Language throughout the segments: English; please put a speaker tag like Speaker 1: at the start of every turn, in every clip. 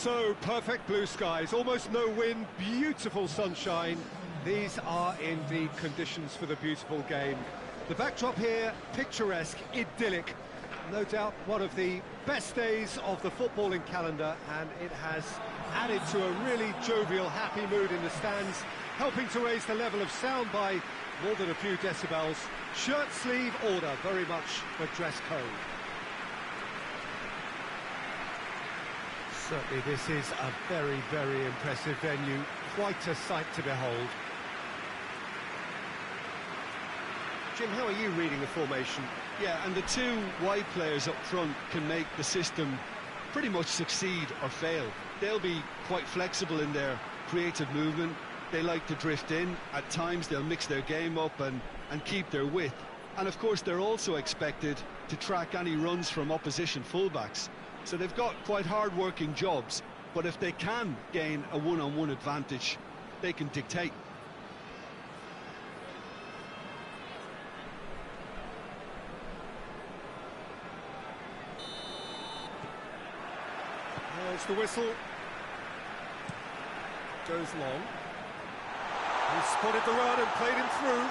Speaker 1: So, perfect blue skies, almost no wind, beautiful sunshine. These are indeed conditions for the beautiful game. The backdrop here, picturesque, idyllic. No doubt one of the best days of the footballing calendar, and it has added to a really jovial, happy mood in the stands, helping to raise the level of sound by more than a few decibels. Shirt sleeve order, very much the dress code. Certainly this is a very, very impressive venue, quite a sight to behold. Jim, how are you reading the formation?
Speaker 2: Yeah, and the two wide players up front can make the system pretty much succeed or fail. They'll be quite flexible in their creative movement. They like to drift in. At times they'll mix their game up and keep their width. And of course they're also expected to track any runs from opposition fullbacks. So they've got quite hard-working jobs, but if they can gain a one-on-one advantage, they can dictate.
Speaker 1: There's the whistle. Goes long. He spotted the run and played him through.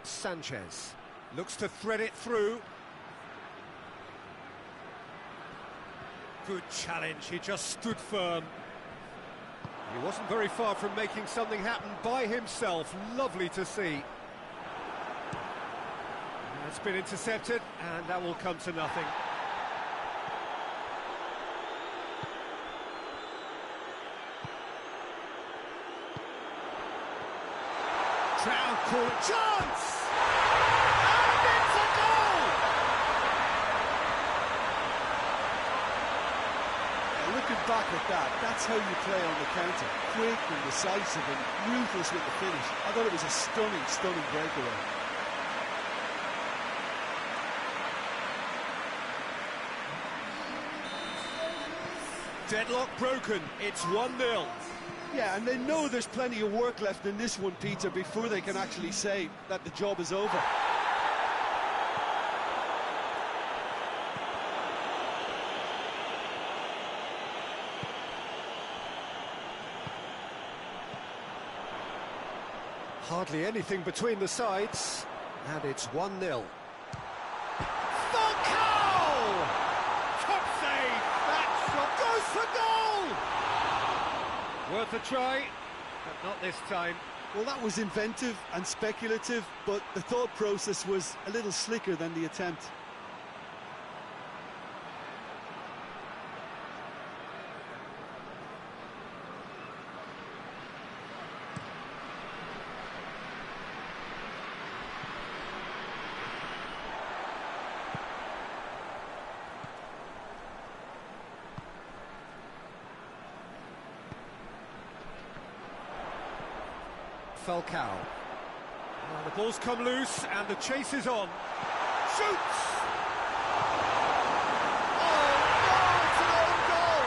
Speaker 1: Sanchez looks to thread it through. Good challenge, he just stood firm. He wasn't very far from making something happen by himself. Lovely to see. That's been intercepted, and that will come to nothing. Trout call it. Chance! And it's a goal!
Speaker 2: Yeah, looking back at that, that's how you play on the counter. Quick and decisive and ruthless with the finish. I thought it was a stunning, stunning breakaway.
Speaker 1: Deadlock broken, it's 1-0.
Speaker 2: Yeah, and they know there's plenty of work left in this one, Peter, before they can actually say that the job is over.
Speaker 1: Hardly anything between the sides, and it's 1-0. Goes for goal! Worth a try, but not this time.
Speaker 2: Well, that was inventive and speculative, but the thought process was a little slicker than the attempt.
Speaker 1: Falcao. Well, the ball's come loose and the chase is on. Shoots! Oh no, it's an own goal!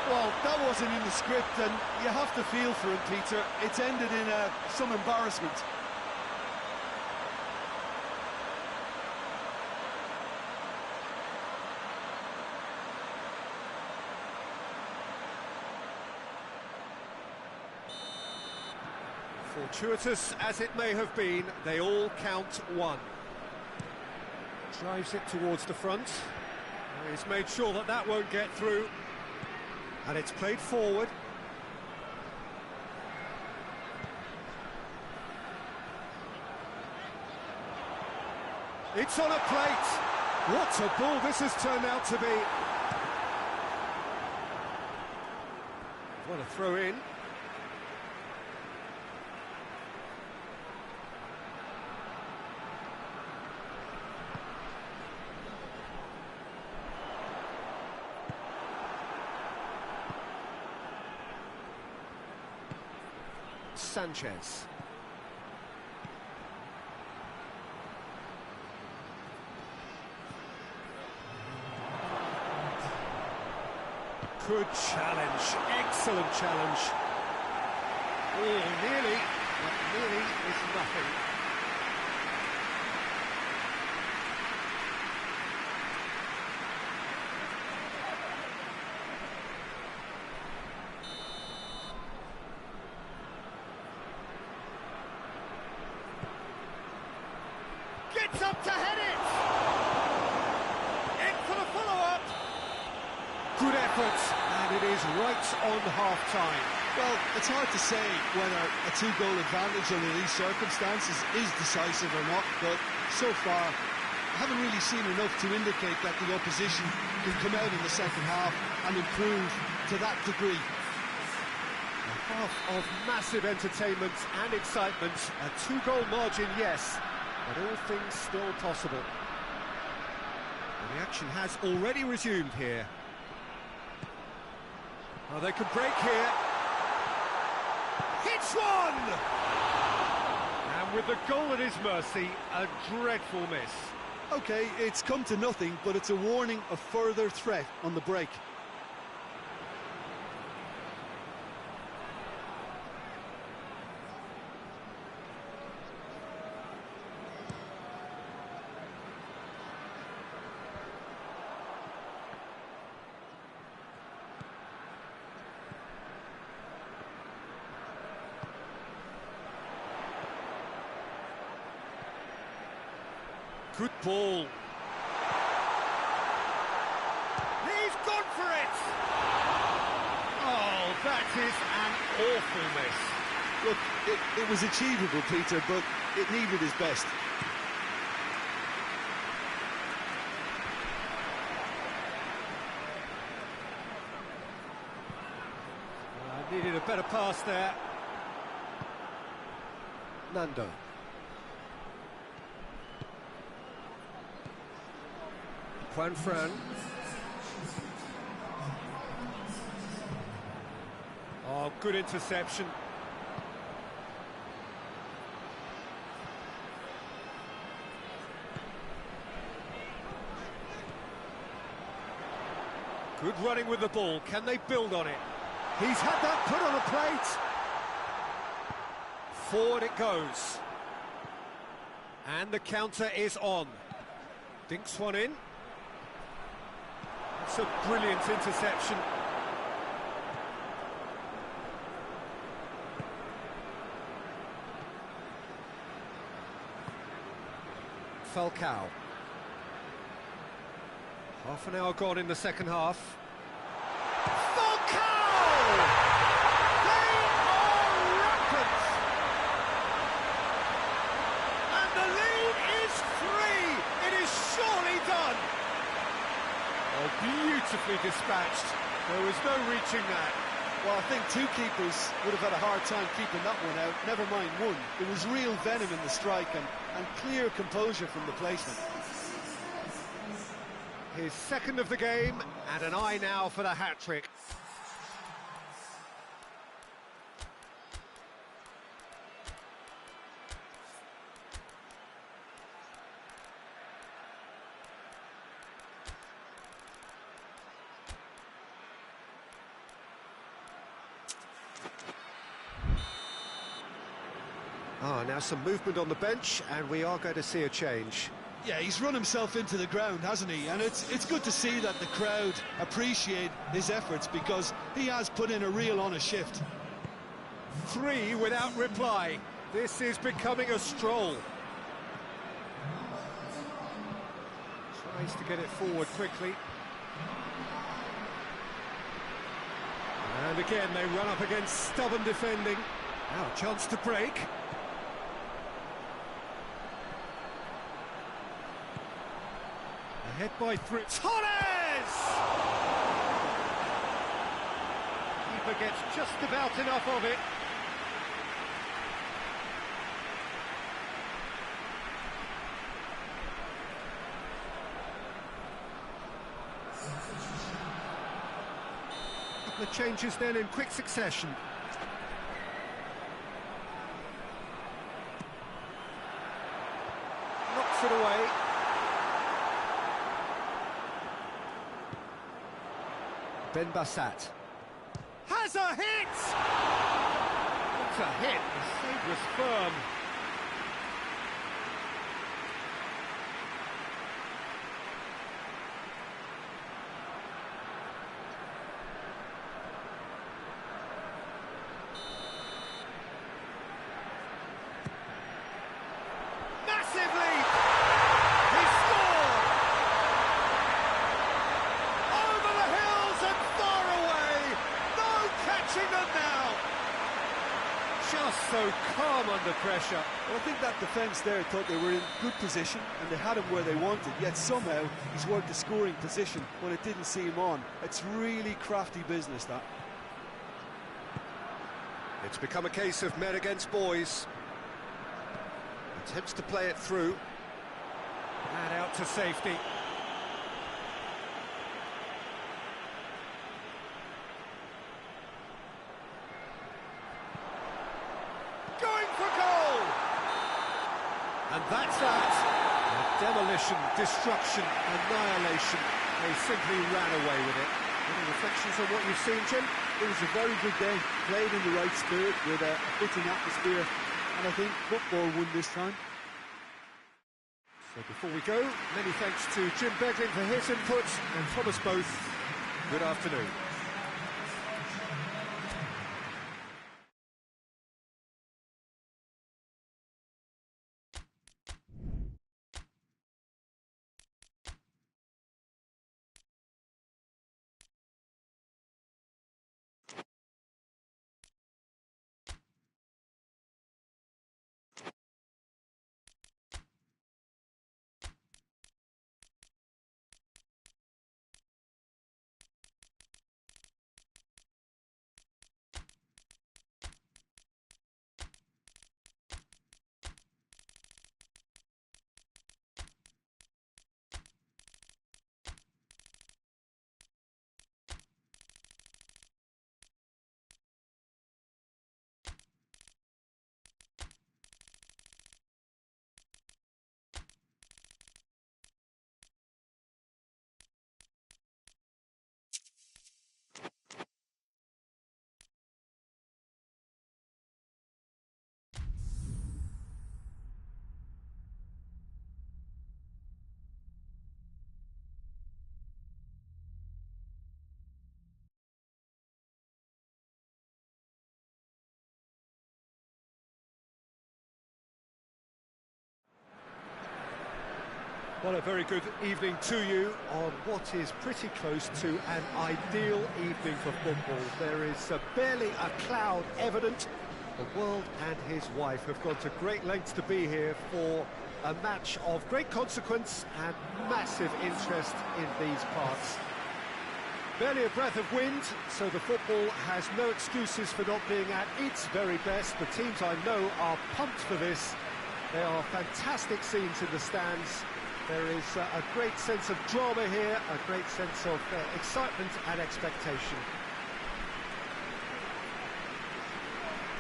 Speaker 2: Well, that wasn't in the script, and you have to feel for him, Peter. It's ended in some embarrassment.
Speaker 1: Fortuitous as it may have been, they all count one. Drives it towards the front. He's made sure that that won't get through. And it's played forward. It's on a plate. What a ball this has turned out to be. What a throw in. Sanchez. Good challenge, excellent challenge. Oh, nearly, but nearly is nothing. Gets up to head it! In for the follow-up! Good effort, and it is right on half-time.
Speaker 2: Well, it's hard to say whether a two-goal advantage under these circumstances is decisive or not, but so far, I haven't really seen enough to indicate that the opposition can come out in the second half and improve to that degree.
Speaker 1: A half of massive entertainment and excitement, a two-goal margin, yes, but all things still possible. The action has already resumed here. Oh, they could break here. Hits one! And with the goal at his mercy, a dreadful miss.
Speaker 2: OK, it's come to nothing, but it's a warning of further threat on the break.
Speaker 1: Good ball. He's gone for it! Oh, that is an awful miss.
Speaker 2: Look, it was achievable, Peter, but it needed his best.
Speaker 1: Needed a better pass there. Nando. Fran. Oh, good interception. Good running with the ball. Can they build on it? He's had that put on a plate. Forward it goes. And the counter is on. Dinks one in. It's a brilliant interception. Falcao. Half an hour gone in the second half. Falcao! They are rampant! And the lead is 3! It is surely done! Oh, beautifully dispatched. There was no reaching that.
Speaker 2: Well, I think two keepers would have had a hard time keeping that one out, never mind one. There was real venom in the strike and clear composure from the placement.
Speaker 1: His second of the game, and an eye now for the hat-trick. Now some movement on the bench, and we are going to see a change.
Speaker 2: Yeah, he's run himself into the ground, hasn't he? And it's good to see that the crowd appreciate his efforts, because he has put in a real honest shift.
Speaker 1: 3 without reply. This is becoming a stroll. Tries to get it forward quickly. And again, they run up against stubborn defending. Now a chance to break. Ahead by 3. Torres! Keeper gets just about enough of it. Couple of changes then in quick succession. Knocks it away. Ben Bassat. Has a hit! It's a hit, the save was firm. Massive lead! He scored! Over the hills and far away! No catching them now! Just so calm under pressure.
Speaker 2: Well, I think that defence there thought they were in good position and they had him where they wanted, yet somehow he's worked a scoring position when it didn't see him on. It's really crafty business, that.
Speaker 1: It's become a case of men against boys. Attempts to play it through. And out to safety. Going for goal! And that's that. Demolition, destruction, annihilation. They simply ran away with it. Any reflections on what you've seen, Jim?
Speaker 2: It was a very good game, played in the right spirit with a fitting atmosphere, and I think football won this time.
Speaker 1: So before we go, many thanks to Jim Beglin for his input, and from us both, good afternoon. Well, a very good evening to you on what is pretty close to an ideal evening for football. There is barely a cloud evident. The world and his wife have gone to great lengths to be here for a match of great consequence and massive interest in these parts. Barely a breath of wind, so the football has no excuses for not being at its very best. The teams I know are pumped for this. There are fantastic scenes in the stands. There is a great sense of drama here, a great sense of excitement and expectation.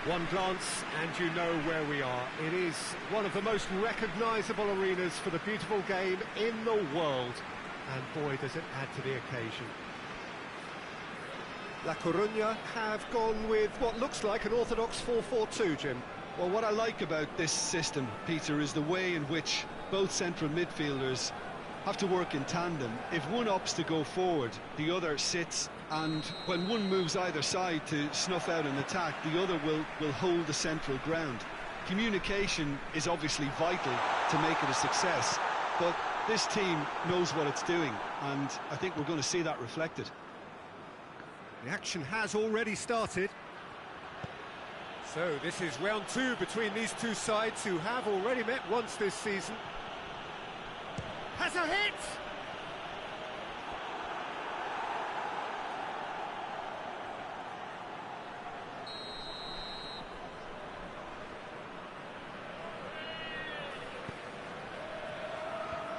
Speaker 1: One glance and you know where we are. It is one of the most recognisable arenas for the beautiful game in the world. And boy, does it add to the occasion. La Coruña have gone with what looks like an orthodox 4-4-2, Jim.
Speaker 2: Well, what I like about this system, Peter, is the way in which both central midfielders have to work in tandem. If one opts to go forward, the other sits, and when one moves either side to snuff out an attack, the other will hold the central ground. Communication is obviously vital to make it a success, but this team knows what it's doing, and I think we're going to see that reflected.
Speaker 1: The action has already started. So this is round two between these two sides who have already met once this season. Has a hit!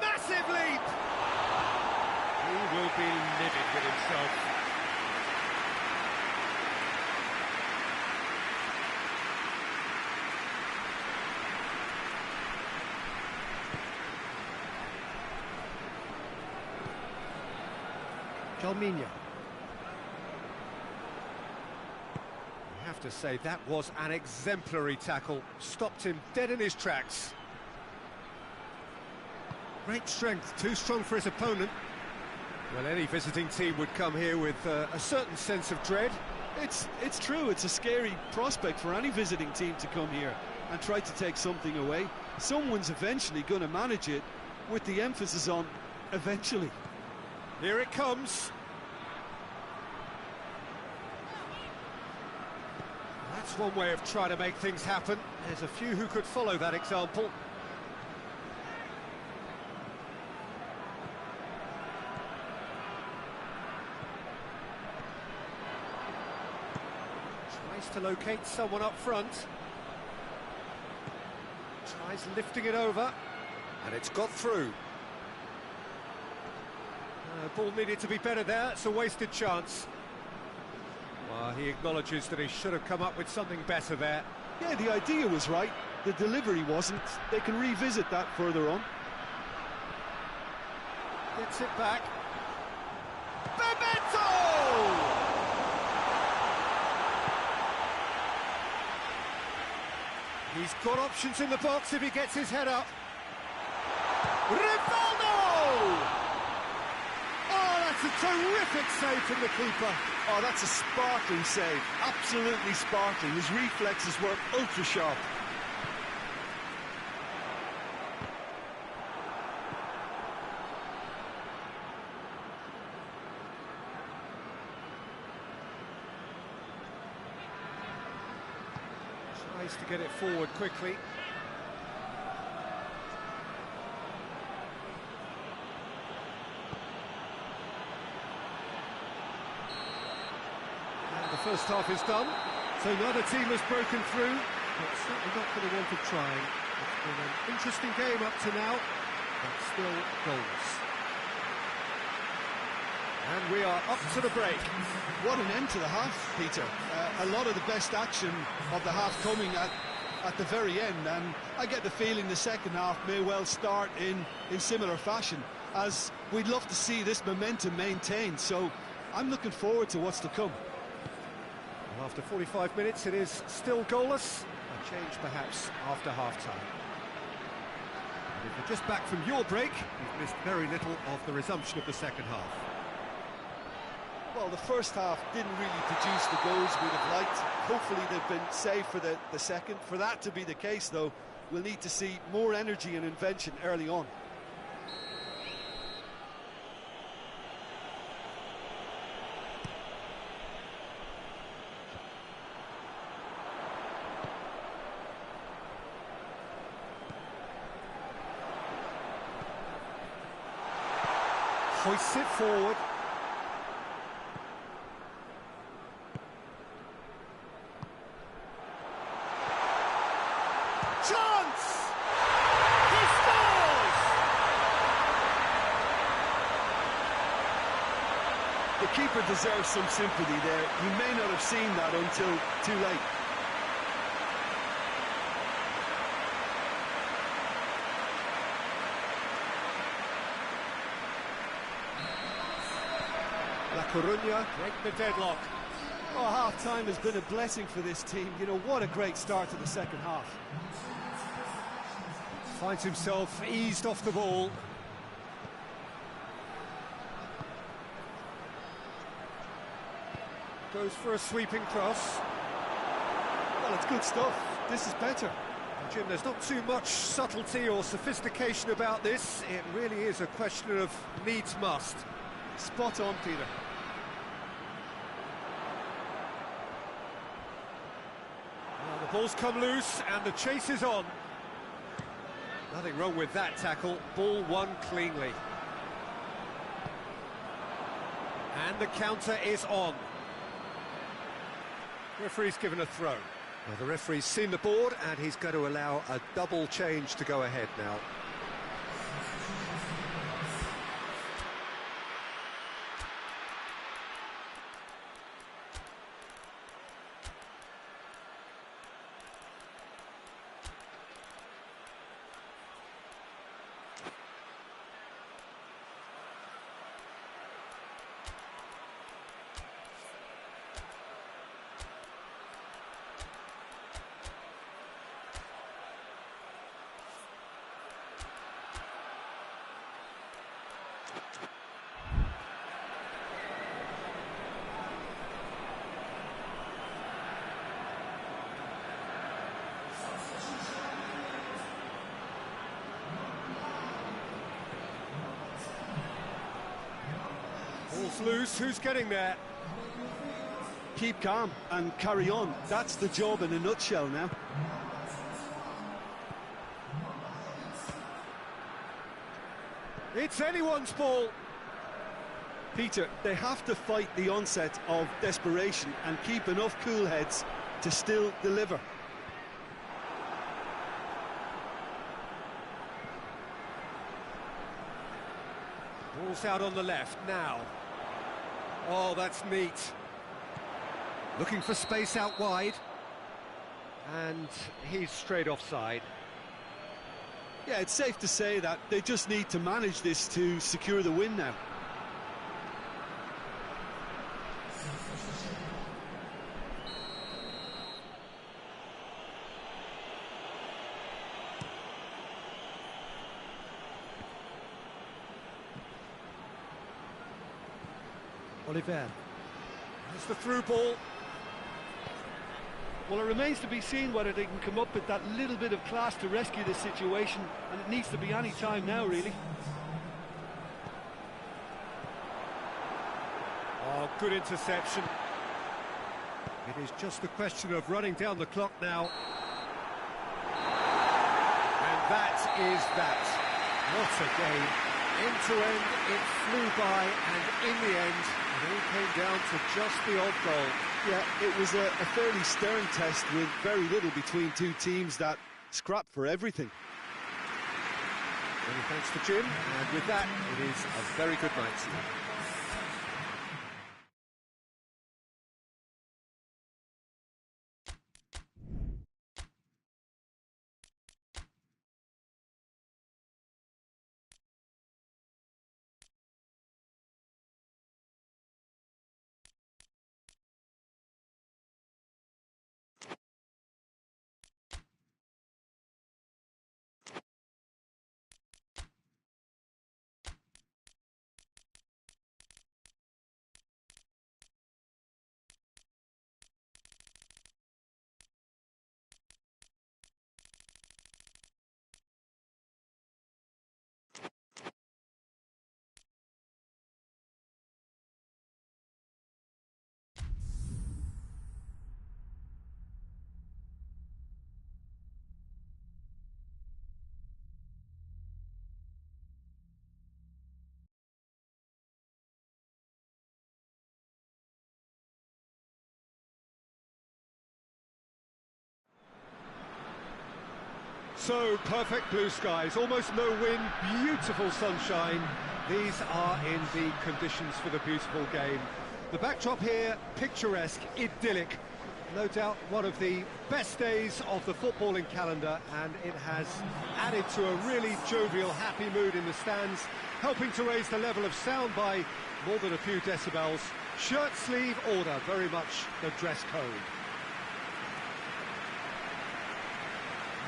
Speaker 1: Massive leap! He will be livid with himself. Jalminha. have to say, that was an exemplary tackle. Stopped him dead in his tracks. Great strength, too strong for his opponent. Well, any visiting team would come here with a certain sense of dread.
Speaker 2: It's true, it's a scary prospect for any visiting team to come here and try to take something away. Someone's eventually going to manage it, with the emphasis on eventually.
Speaker 1: Here it comes. That's one way of trying to make things happen. There's a few who could follow that example. Tries to locate someone up front. Tries lifting it over. And it's got through. Ball needed to be better there. It's a wasted chance. Well, he acknowledges that he should have come up with something better there.
Speaker 2: Yeah, the idea was right. The delivery wasn't. They can revisit that further on.
Speaker 1: Gets it back. Bebeto! He's got options in the box if he gets his head up. Rivaldo! Oh, that's a terrific save from the keeper.
Speaker 2: Oh, that's a sparkling save. Absolutely sparkling. His reflexes were ultra sharp.
Speaker 1: Tries to get it forward quickly. The first half is done, so neither team has broken through, but certainly not for the want of trying. It's been an interesting game up to now, but still goalless. And we are up to the break.
Speaker 2: What an end to the half, Peter. A lot of the best action of the half coming at the very end, and I get the feeling the second half may well start in similar fashion, as we'd love to see this momentum maintained, so I'm looking forward to what's to come.
Speaker 1: After 45 minutes, it is still goalless. A change, perhaps, after half-time. And if you're just back from your break, you've missed very little of the resumption of the second half.
Speaker 2: Well, the first half didn't really produce the goals we'd have liked. Hopefully they've been saved for the second. For that to be the case, though, we'll need to see more energy and invention early on.
Speaker 1: Hoists it forward. Chance! He scores!
Speaker 2: The keeper deserves some sympathy there. He may not have seen that until too late.
Speaker 1: CORUñA break the deadlock.
Speaker 2: Oh, half-time has been a blessing for this team. You know, what a great start to the second half.
Speaker 1: Finds himself eased off the ball. Goes for a sweeping cross.
Speaker 2: Well, it's good stuff. This is better.
Speaker 1: Jim, there's not too much subtlety or sophistication about this. It really is a question of needs must.
Speaker 2: Spot on, Peter.
Speaker 1: Well, the ball's come loose and the chase is on. Nothing wrong with that tackle. Ball won cleanly. And the counter is on. Referee's given a throw. Well, the referee's seen the board and he's going to allow a double change to go ahead now. loose. Who's getting there?
Speaker 2: Keep calm and carry on. That's the job in a nutshell now.
Speaker 1: It's anyone's ball.
Speaker 2: Peter, they have to fight the onset of desperation and keep enough cool heads to still deliver.
Speaker 1: Ball's out on the left now. Oh, that's neat. Looking for space out wide. And he's straight offside.
Speaker 2: Yeah, it's safe to say that they just need to manage this to secure the win now.
Speaker 1: Oliver. It's the through ball.
Speaker 3: Well, it remains to be seen whether they can come up with that little bit of class to rescue this situation, and it needs to be any time now, really.
Speaker 1: Oh, good interception. It is just a question of running down the clock now. And that is that. What a game. End to end, it flew by, and in the end, it all came down to just the odd goal.
Speaker 2: Yeah, it was a fairly stern test with very little between two teams that scrapped for everything.
Speaker 1: Many thanks to Jim, and with that, it is a very good night to you. So, perfect blue skies, almost no wind, beautiful sunshine. These are in the conditions for the beautiful game. The backdrop here, picturesque, idyllic. No doubt one of the best days of the footballing calendar, and it has added to a really jovial, happy mood in the stands, helping to raise the level of sound by more than a few decibels. Shirt sleeve order, very much the dress code.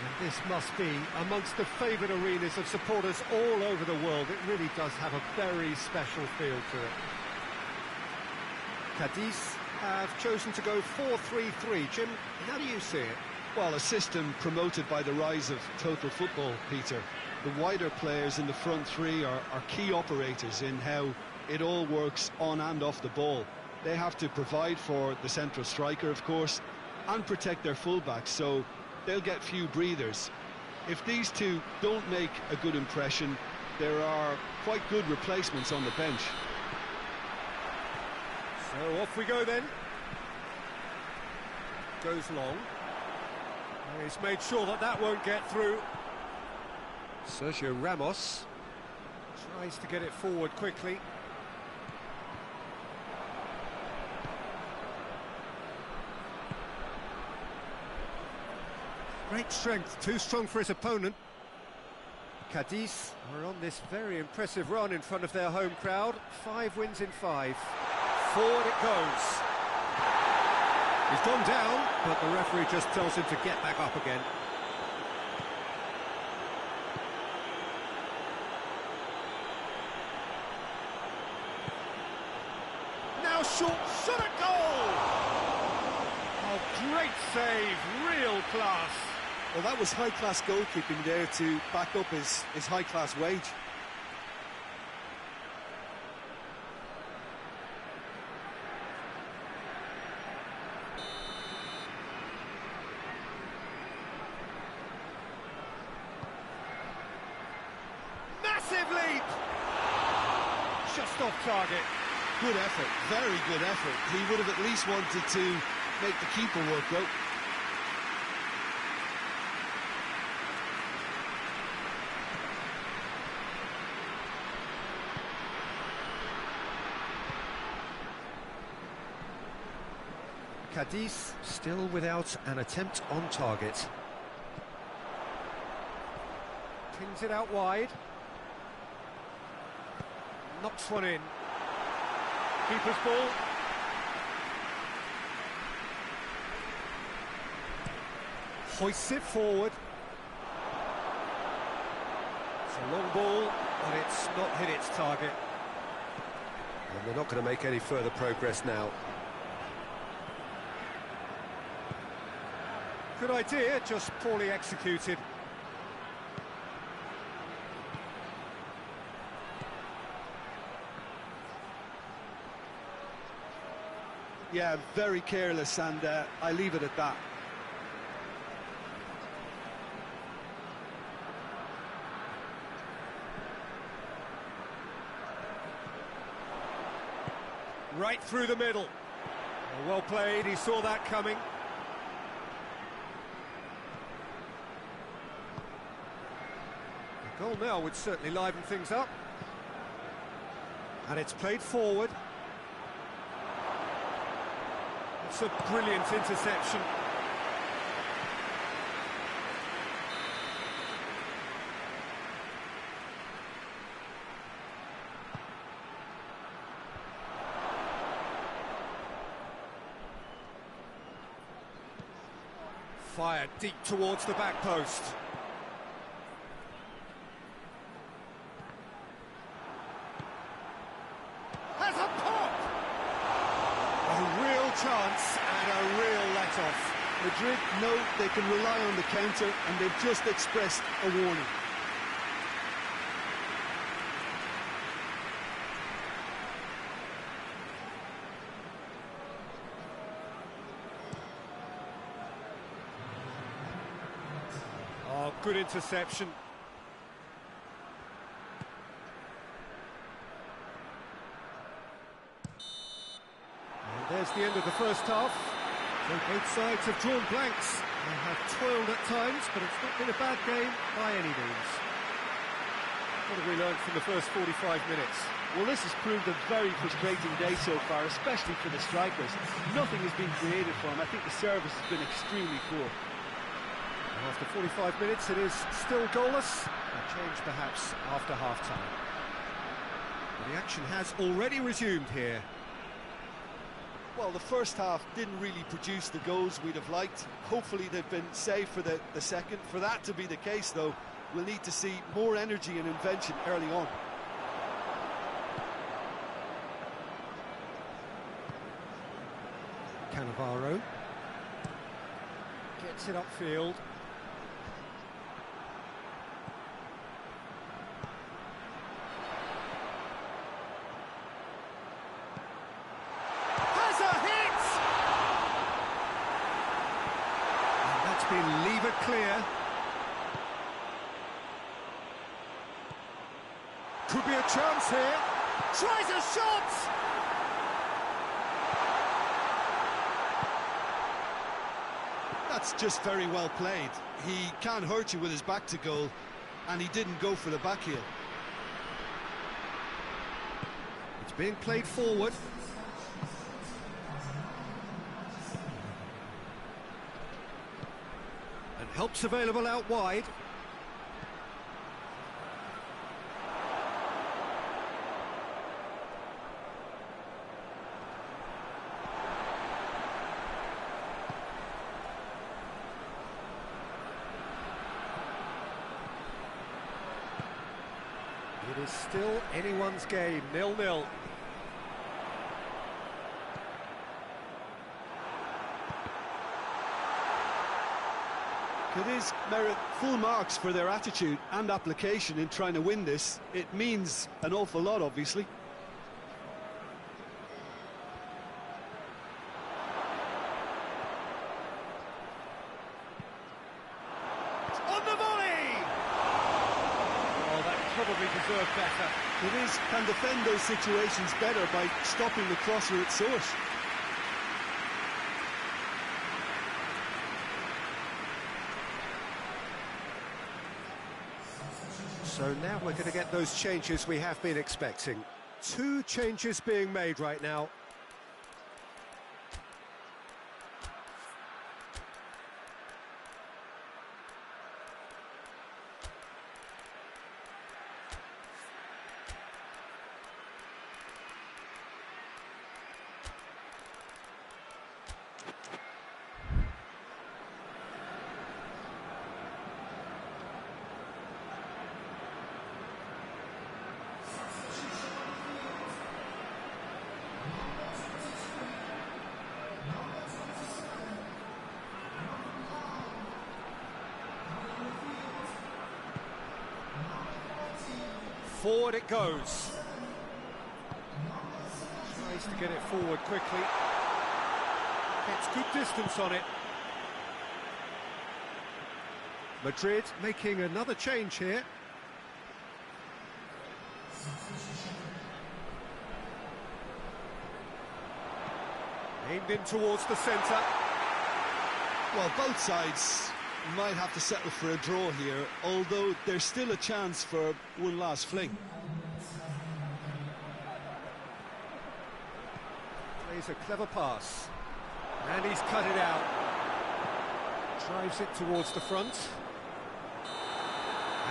Speaker 1: And this must be amongst the favourite arenas of supporters all over the world. It really does have a very special feel to it. CADIZ have chosen to go 4-3-3. Jim, how do you see it?
Speaker 2: Well, a system promoted by the rise of total football, Peter. The wider players in the front three are key operators in how it all works on and off the ball. They have to provide for the central striker, of course, and protect their fullbacks, so they'll get few breathers. If these two don't make a good impression, there are quite good replacements on the bench.
Speaker 1: So off we go then. Goes long. He's made sure that that won't get through. Sergio Ramos tries to get it forward quickly. Great strength, too strong for his opponent. CADIZ are on this very impressive run in front of their home crowd. 5 wins in 5. Forward it goes. He's gone down, but the referee just tells him to get back up again. Now shot at goal! Oh, great save, real class.
Speaker 2: Well, that was high-class goalkeeping there to back up his high-class wage.
Speaker 1: massive leap! Just off target.
Speaker 2: Good effort, very good effort. He would have at least wanted to make the keeper work, though.
Speaker 1: CADIZ still without an attempt on target. Pins it out wide. Knocks one in. Keeper's ball. Hoists it forward. It's a long ball, but it's not hit its target. And they're not going to make any further progress now. Good idea, just poorly executed.
Speaker 2: Yeah, very careless, and I leave it at that.
Speaker 1: Right through the middle. Well played, he saw that coming. The goal now would certainly liven things up. And it's played forward. It's a brilliant interception. Fired deep towards the back post. Has a pop! A real chance and a real let-off.
Speaker 2: Madrid know they can rely on the counter, and they've just expressed a warning.
Speaker 1: Oh, good interception. And there's the end of the first half. So both sides have drawn blanks. They have toiled at times, but it's not been a bad game by any means. What have we learned from the first 45 minutes?
Speaker 3: Well, this has proved a very frustrating day so far, especially for the strikers. Nothing has been created for them. I think the service has been extremely poor.
Speaker 1: After 45 minutes, it is still goalless. A change perhaps after half-time. But the action has already resumed here.
Speaker 2: Well, the first half didn't really produce the goals we'd have liked. Hopefully they've been saved for the second. For that to be the case, though, we'll need to see more energy and invention early on.
Speaker 1: Cannavaro gets it upfield. Been lever clear. Could be a chance here. Tries a shot!
Speaker 2: That's just very well played. He can't hurt you with his back to goal, and he didn't go for the back heel.
Speaker 1: It's being played forward. Help's available out wide. It is still anyone's game, 0-0.
Speaker 2: CADIZ merit full marks for their attitude and application in trying to win this. It means an awful lot, obviously.
Speaker 3: On the volley! Oh, that
Speaker 1: probably deserved better.
Speaker 2: It is, can defend those situations better by stopping the crosser at source.
Speaker 1: So now we're going to get those changes we have been expecting. 2 changes being made right now. Forward it goes. Tries to get it forward quickly. Gets good distance on it. Madrid making another change here. Aimed in towards the centre.
Speaker 2: Well, both sides might have to settle for a draw here, although there's still a chance for one last fling.
Speaker 1: Plays a clever pass. And he's cut it out. Drives it towards the front.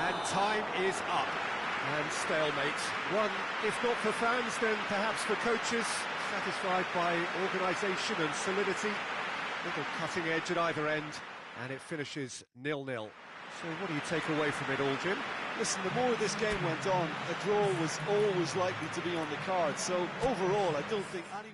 Speaker 1: And time is up. And stalemate. One, if not for fans, then perhaps for coaches. Satisfied by organisation and solidity. Little cutting edge at either end. And it finishes 0-0. So what do you take away from it all, Jim?
Speaker 2: Listen, the more this game went on, a draw was always likely to be on the card. So overall, I don't think any...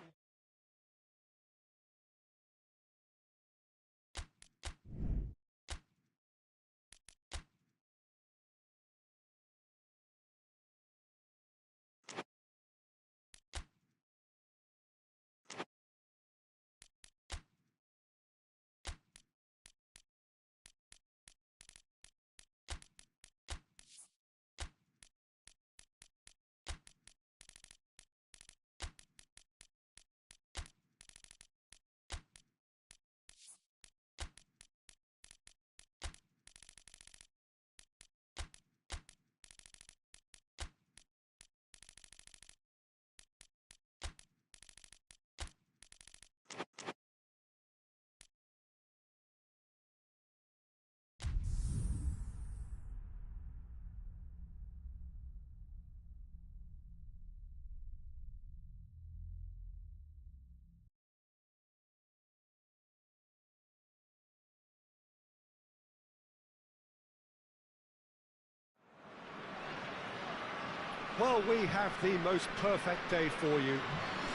Speaker 1: Well, we have the most perfect day for you.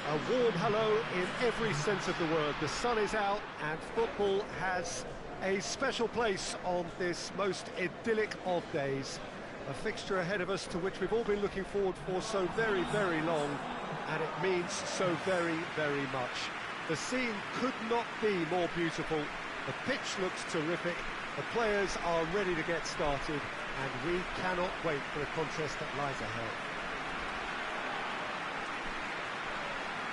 Speaker 1: A warm hello in every sense of the word. The sun is out and football has a special place on this most idyllic of days. A fixture ahead of us to which we've all been looking forward for so very, very long, and it means so very, very much. The scene could not be more beautiful. The pitch looks terrific. The players are ready to get started, and we cannot wait for the contest that lies ahead.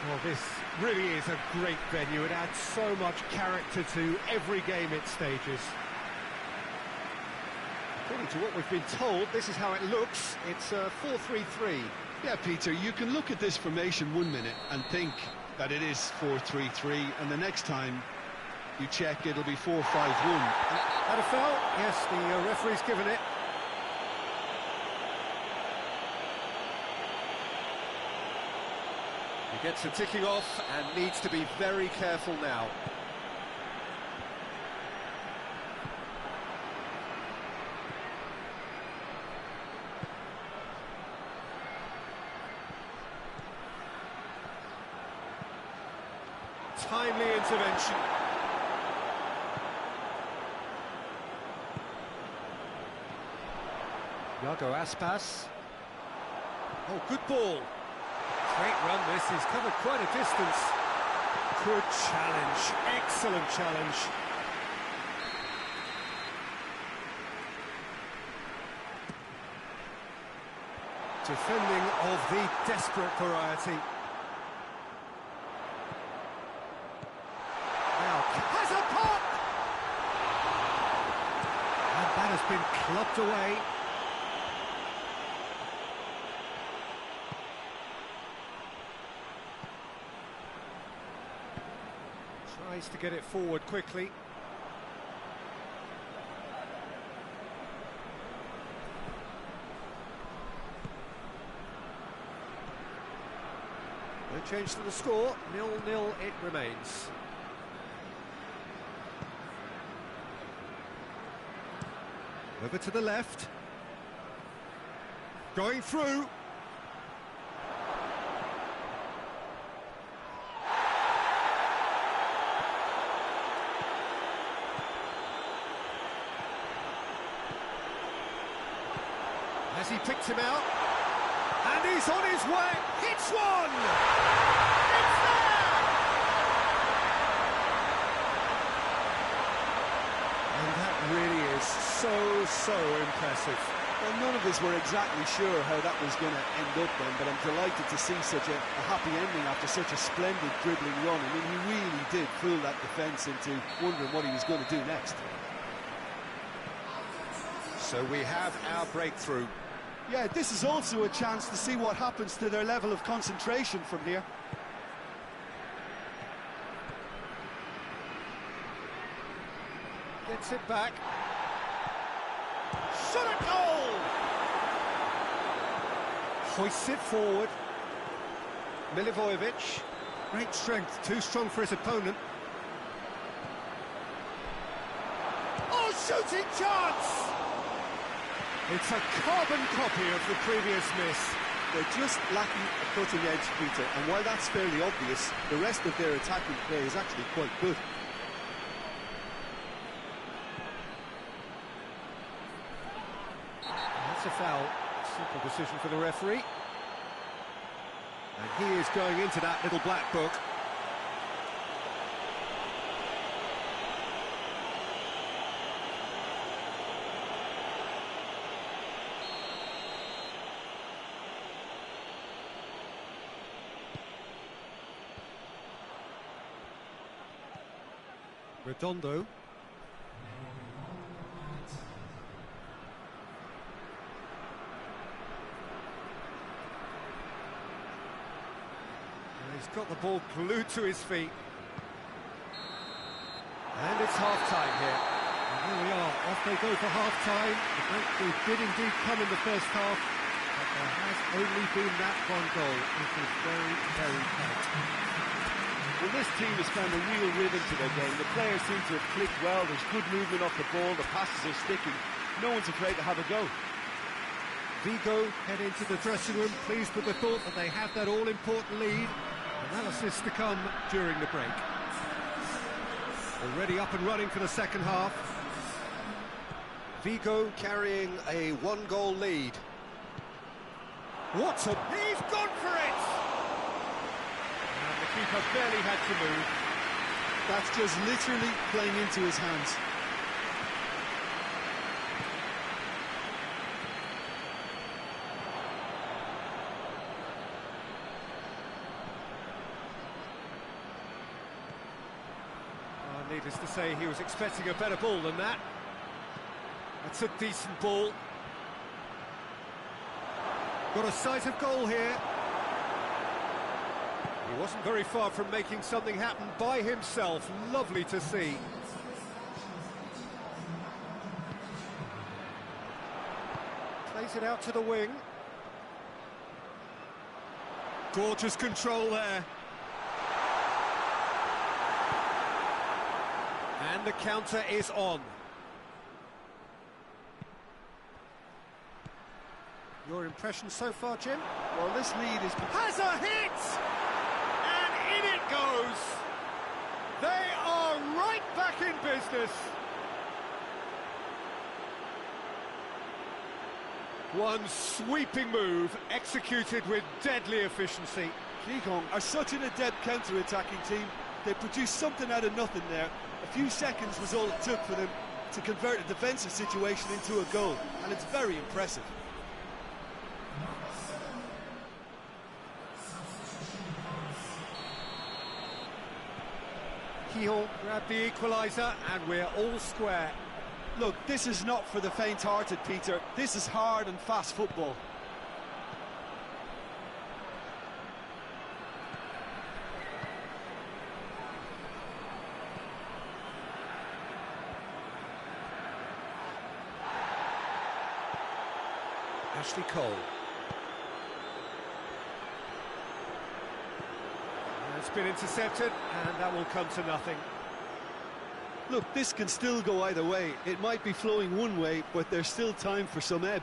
Speaker 1: Well, this really is a great venue. It adds so much character to every game it stages. According to what we've been told, this is how it looks. It's 4-3-3.
Speaker 2: Yeah, Peter, you can look at this formation 1 minute and think that it is 4-3-3, and the next time you check, it'll be 4-5-1.
Speaker 1: Had a foul? Yes, the referee's given it. He gets a ticking off and needs to be very careful now. Timely intervention. Iago Aspas. Oh, good ball. Great run this, he's covered quite a distance. Good challenge, excellent challenge. Defending of the desperate variety. Now, has a pop! And that has been clubbed away. Tries to get it forward quickly. No change to the score, 0-0 it remains. Over to the left. Going through. As he picked him out. And he's on his way. Hits one! It's there! And that really is so impressive.
Speaker 3: Well, none of us were exactly sure how that was going to end up then, but I'm delighted to see such a happy ending after such a splendid dribbling run. I mean, he really did fool that defence into wondering what he was going to do next.
Speaker 1: So we have our breakthrough.
Speaker 3: Yeah, this is also a chance to see what happens to their level of concentration from here.
Speaker 1: Gets it back. Shot at goal! Hoists it forward. Milivojevic. Great strength, too strong for his opponent. Oh, shooting chance! It's a carbon copy of the previous miss.
Speaker 3: They're just lacking a cutting edge, Peter, and while that's fairly obvious, the rest of their attacking play is actually quite good.
Speaker 1: That's a foul. Simple decision for the referee. And he is going into that little black book. Redondo. He's got the ball glued to his feet. And it's half-time here. And here we are, off they go for half-time. The breakthrough did indeed come in the first half, but there has only been that one goal. It is very tight.
Speaker 3: Well, this team has found a real rhythm to their game. The players seem to have clicked well. There's good movement off the ball. The passes are sticking. No one's afraid to have a go.
Speaker 1: Vigo head into the dressing room, pleased with the thought that they have that all-important lead. Analysis to come during the break. Already up and running for the second half. Vigo carrying a one-goal lead. He's gone for it!
Speaker 3: And the keeper barely had to move.
Speaker 2: That's just literally playing into his hands.
Speaker 1: Needless to say, he was expecting a better ball than that. That's a decent ball. Got a sight of goal here. He wasn't very far from making something happen by himself. Lovely to see. Plays it out to the wing. Gorgeous control there. And the counter is on. Your impression so far, Jim?
Speaker 3: Well, this lead is...
Speaker 1: Has a hit! And in it goes! They are right back in business! One sweeping move, executed with deadly efficiency.
Speaker 3: GIJÓN are such an adept counter-attacking team. They produced something out of nothing there. A few seconds was all it took for them to convert a defensive situation into a goal, and it's very impressive.
Speaker 1: GIJÓN grabbed the equaliser, and we're all square.
Speaker 3: Look, this is not for the faint-hearted, Peter. This is hard and fast football.
Speaker 1: Ashley Cole. It's been intercepted, and that will come to nothing.
Speaker 2: Look, this can still go either way. It might be flowing one way, but there's still time for some ebb.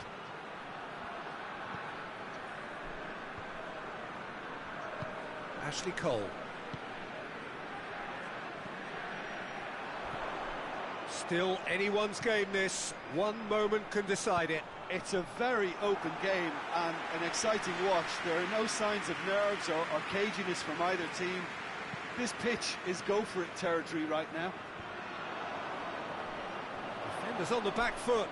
Speaker 1: Ashley Cole. Still anyone's game, this. One moment can decide it.
Speaker 3: It's a very open game and an exciting watch. There are no signs of nerves or caginess from either team. This pitch is go-for-it territory right now.
Speaker 1: Defenders on the back foot.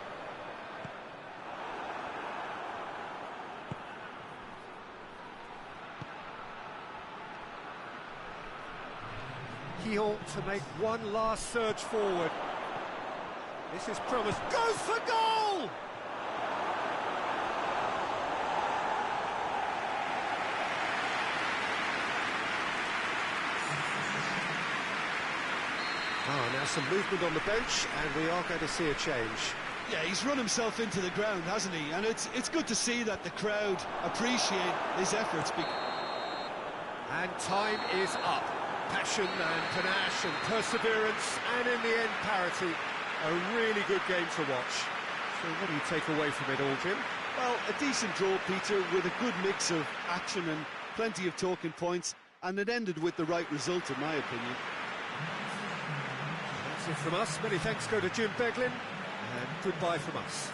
Speaker 1: GIJÓN to make one last surge forward. This is promised. Goes for goal! Now some movement on the bench, and we are going to see a change.
Speaker 2: Yeah, he's run himself into the ground, hasn't he? And it's good to see that the crowd appreciate his efforts.
Speaker 1: And time is up. Passion and panache and perseverance, and in the end, parity. A really good game to watch. So what do you take away from it all, Jim?
Speaker 2: Well, a decent draw, Peter, with a good mix of action and plenty of talking points, and it ended with the right result, in my opinion.
Speaker 1: That's it from us. Many thanks go to Jim Beglin, and goodbye from us.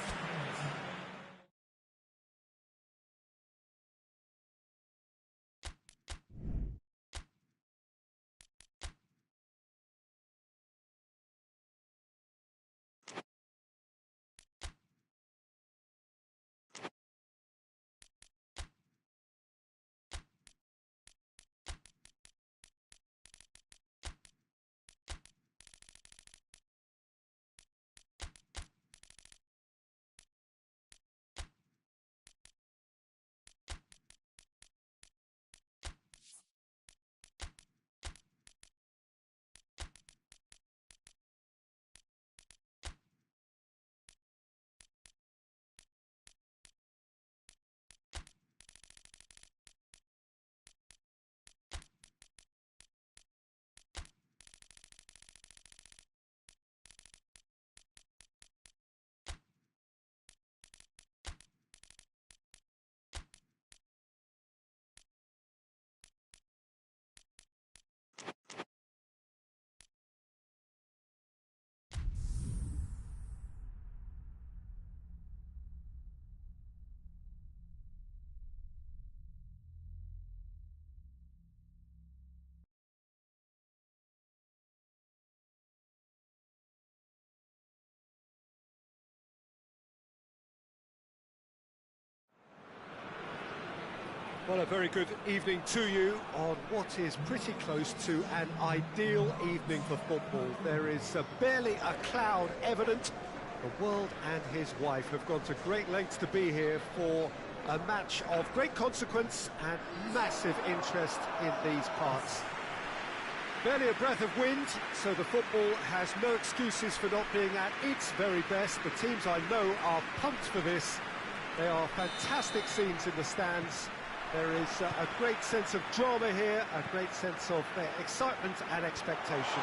Speaker 1: Well, a very good evening to you on what is pretty close to an ideal evening for football. There is barely a cloud evident. The world and his wife have gone to great lengths to be here for a match of great consequence and massive interest in these parts. Barely a breath of wind, so the football has no excuses for not being at its very best. The teams I know are pumped for this. They are fantastic scenes in the stands. There is a great sense of drama here, a great sense of excitement and expectation.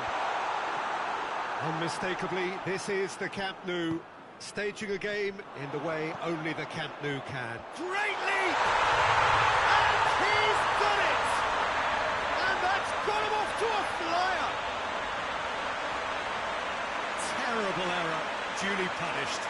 Speaker 1: Unmistakably, this is the Camp Nou, staging a game in the way only the Camp Nou can. Great leap! And he's done it! And that's got him off to a flyer! Terrible error, duly punished.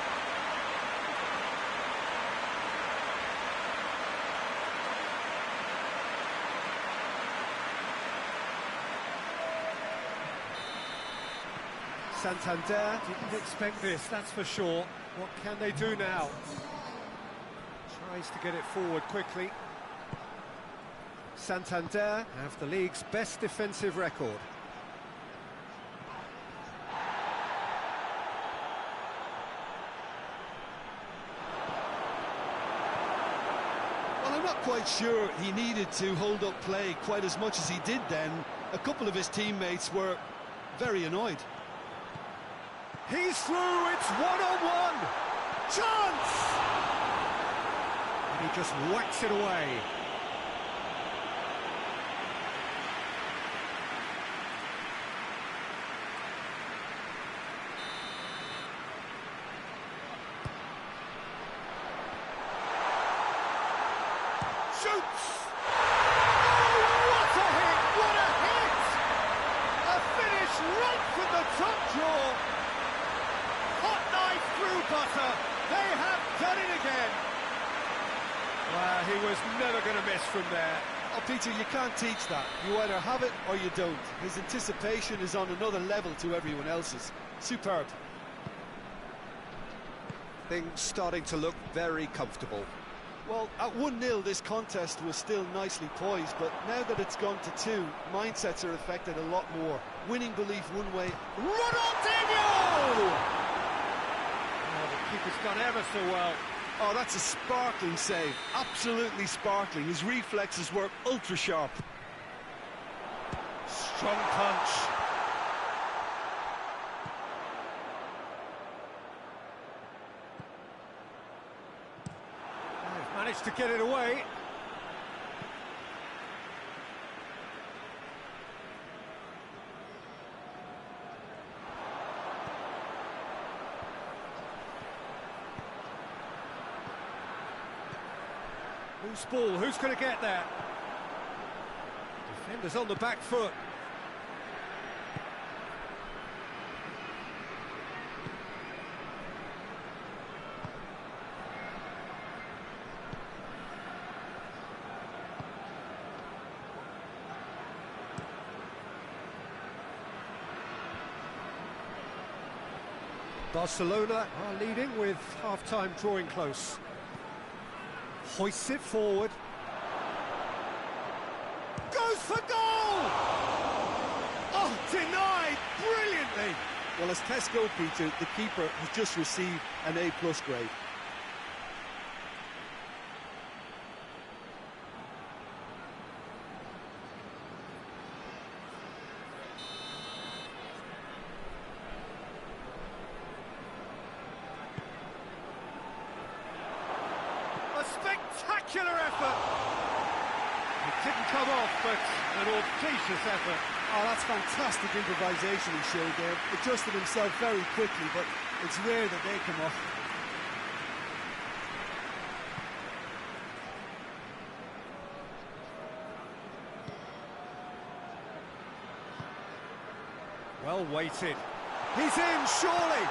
Speaker 1: Santander didn't expect this, that's for sure. What can they do now? Tries to get it forward quickly. Santander have the league's best defensive record.
Speaker 2: not quite sure he needed to hold up play quite as much as he did then. A couple of his teammates were very annoyed.
Speaker 1: He's through, it's one-on-one! Chance! And he just whacks it away. Shoots! Oh, what a hit! What a hit! A finish right from the top draw. Hot knife through butter. They have done it again. Wow, he was never going to miss from there.
Speaker 3: Oh, Peter, you can't teach that. You either have it or you don't. His anticipation is on another level to everyone else's. Superb.
Speaker 1: Things starting to look very comfortable.
Speaker 3: Well, at 1-0, this contest was still nicely poised, but now that it's gone to 2, mindsets are affected a lot more. Winning belief one way.
Speaker 1: Ronaldinho! Oh, the keeper's done ever so well.
Speaker 2: Oh, that's a sparkling save. Absolutely sparkling. His reflexes were ultra sharp.
Speaker 1: Strong punch. They've managed to get it away. Who's ball? Who's going to get that? Defenders on the back foot. Barcelona are leading with half-time drawing close. Hoists it forward. Goes for goal! Oh, denied brilliantly!
Speaker 3: Well, as tests go, Peter, the keeper has just received an A+ grade.
Speaker 1: Spectacular effort! It didn't come off, but an audacious effort.
Speaker 3: Oh, that's fantastic improvisation he showed there. Adjusted himself very quickly, but it's rare that they come off.
Speaker 1: Well weighted. He's in, surely!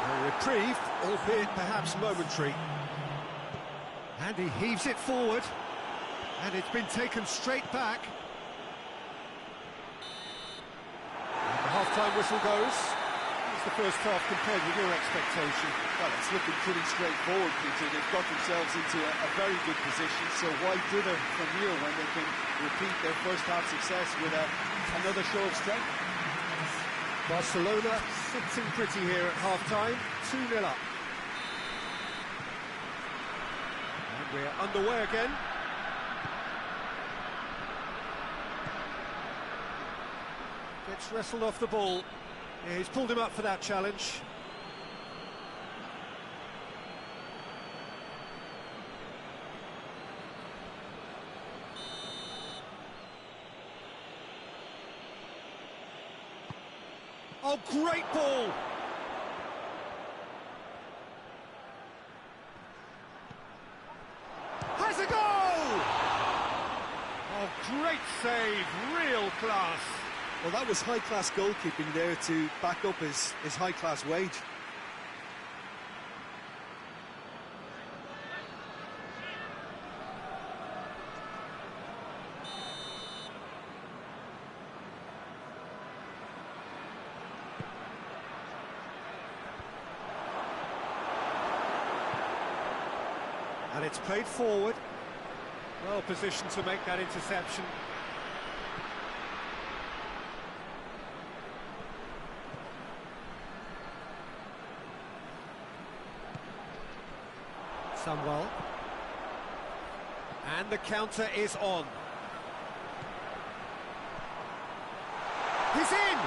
Speaker 1: A reprieve, albeit perhaps momentary. And he heaves it forward. And it's been taken straight back. And the half-time whistle goes. How's the first half compared with your expectation?
Speaker 3: Well, it's looking pretty straightforward, Peter. They've got themselves into a very good position, so why dither from here when they can repeat their first half success with another show of strength?
Speaker 1: Barcelona sitting pretty here at half-time, 2-0 up. And we're underway again. Gets wrestled off the ball. Yeah, he's pulled him up for that challenge. Oh, great ball! Has a goal! Oh, great save, real class.
Speaker 3: Well, that was high-class goalkeeping there to back up his high-class wage.
Speaker 1: And it's played forward. Well positioned to make that interception. Samwell. And the counter is on. He's in!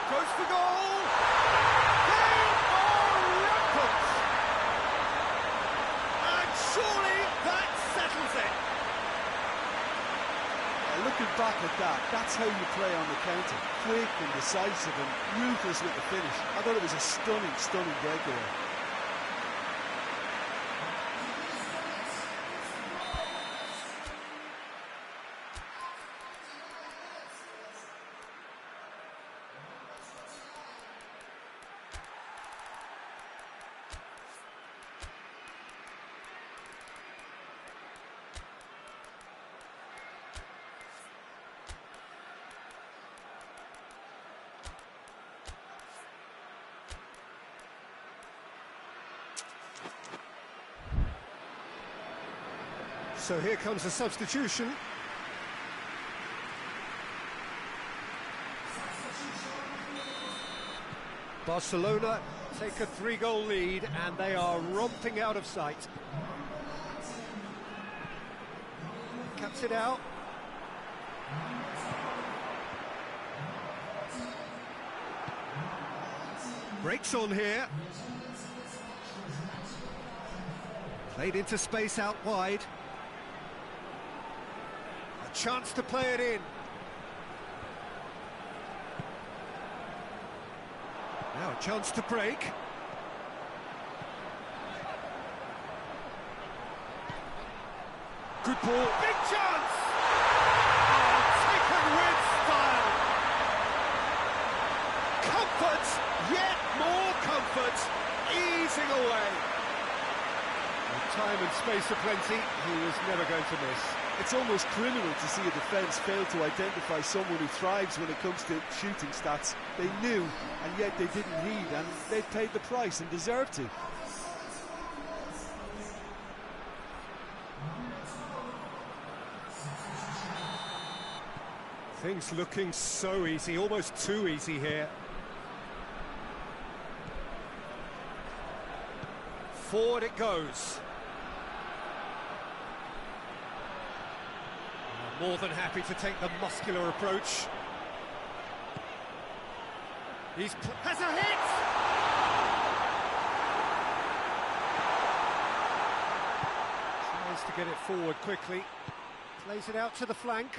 Speaker 1: Goes for goal! They are rampant! And surely that settles it!
Speaker 3: Looking back at that, that's how you play on the counter. Quick and decisive and ruthless with the finish. I thought it was a stunning, stunning breakaway.
Speaker 1: So here comes a substitution. Barcelona take a 3-goal lead and they are romping out of sight. Cuts it out. Breaks on here. Played into space out wide. A chance to play it in. Now a chance to break. Good ball. Big chance! Oh, taken with style. Comfort, yet more comfort, easing away. With time and space aplenty, he was never going to miss.
Speaker 3: It's almost criminal to see a defence fail to identify someone who thrives when it comes to shooting stats. They knew, and yet they didn't heed, and they paid the price and deserved to.
Speaker 1: Things looking so easy, almost too easy here. Forward it goes. More than happy to take the muscular approach. Has a hit! Tries to get it forward quickly. Plays it out to the flank.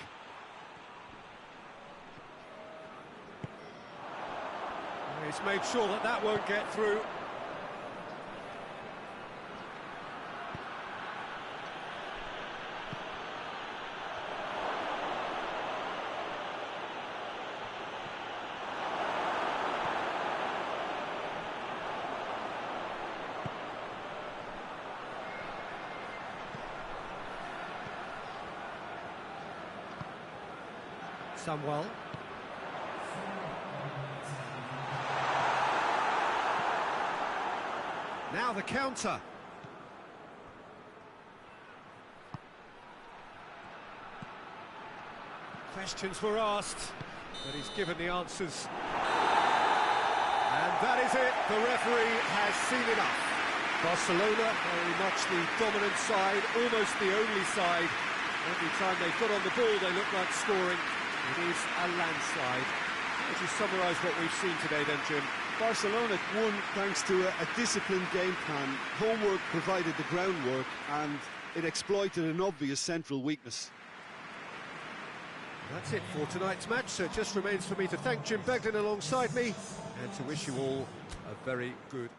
Speaker 1: He's made sure that that won't get through. Samuel. Now the counter. Questions were asked, but he's given the answers. And that is it. The referee has seen enough. Barcelona, very much the dominant side, almost the only side. Every time they got on the ball, they look like scoring. It is a landslide. Would you summarise what we've seen today then, Jim?
Speaker 3: Barcelona won thanks to a disciplined game plan. Homework provided the groundwork and it exploited an obvious central weakness.
Speaker 1: That's it for tonight's match, so it just remains for me to thank Jim Beglin alongside me and to wish you all a very good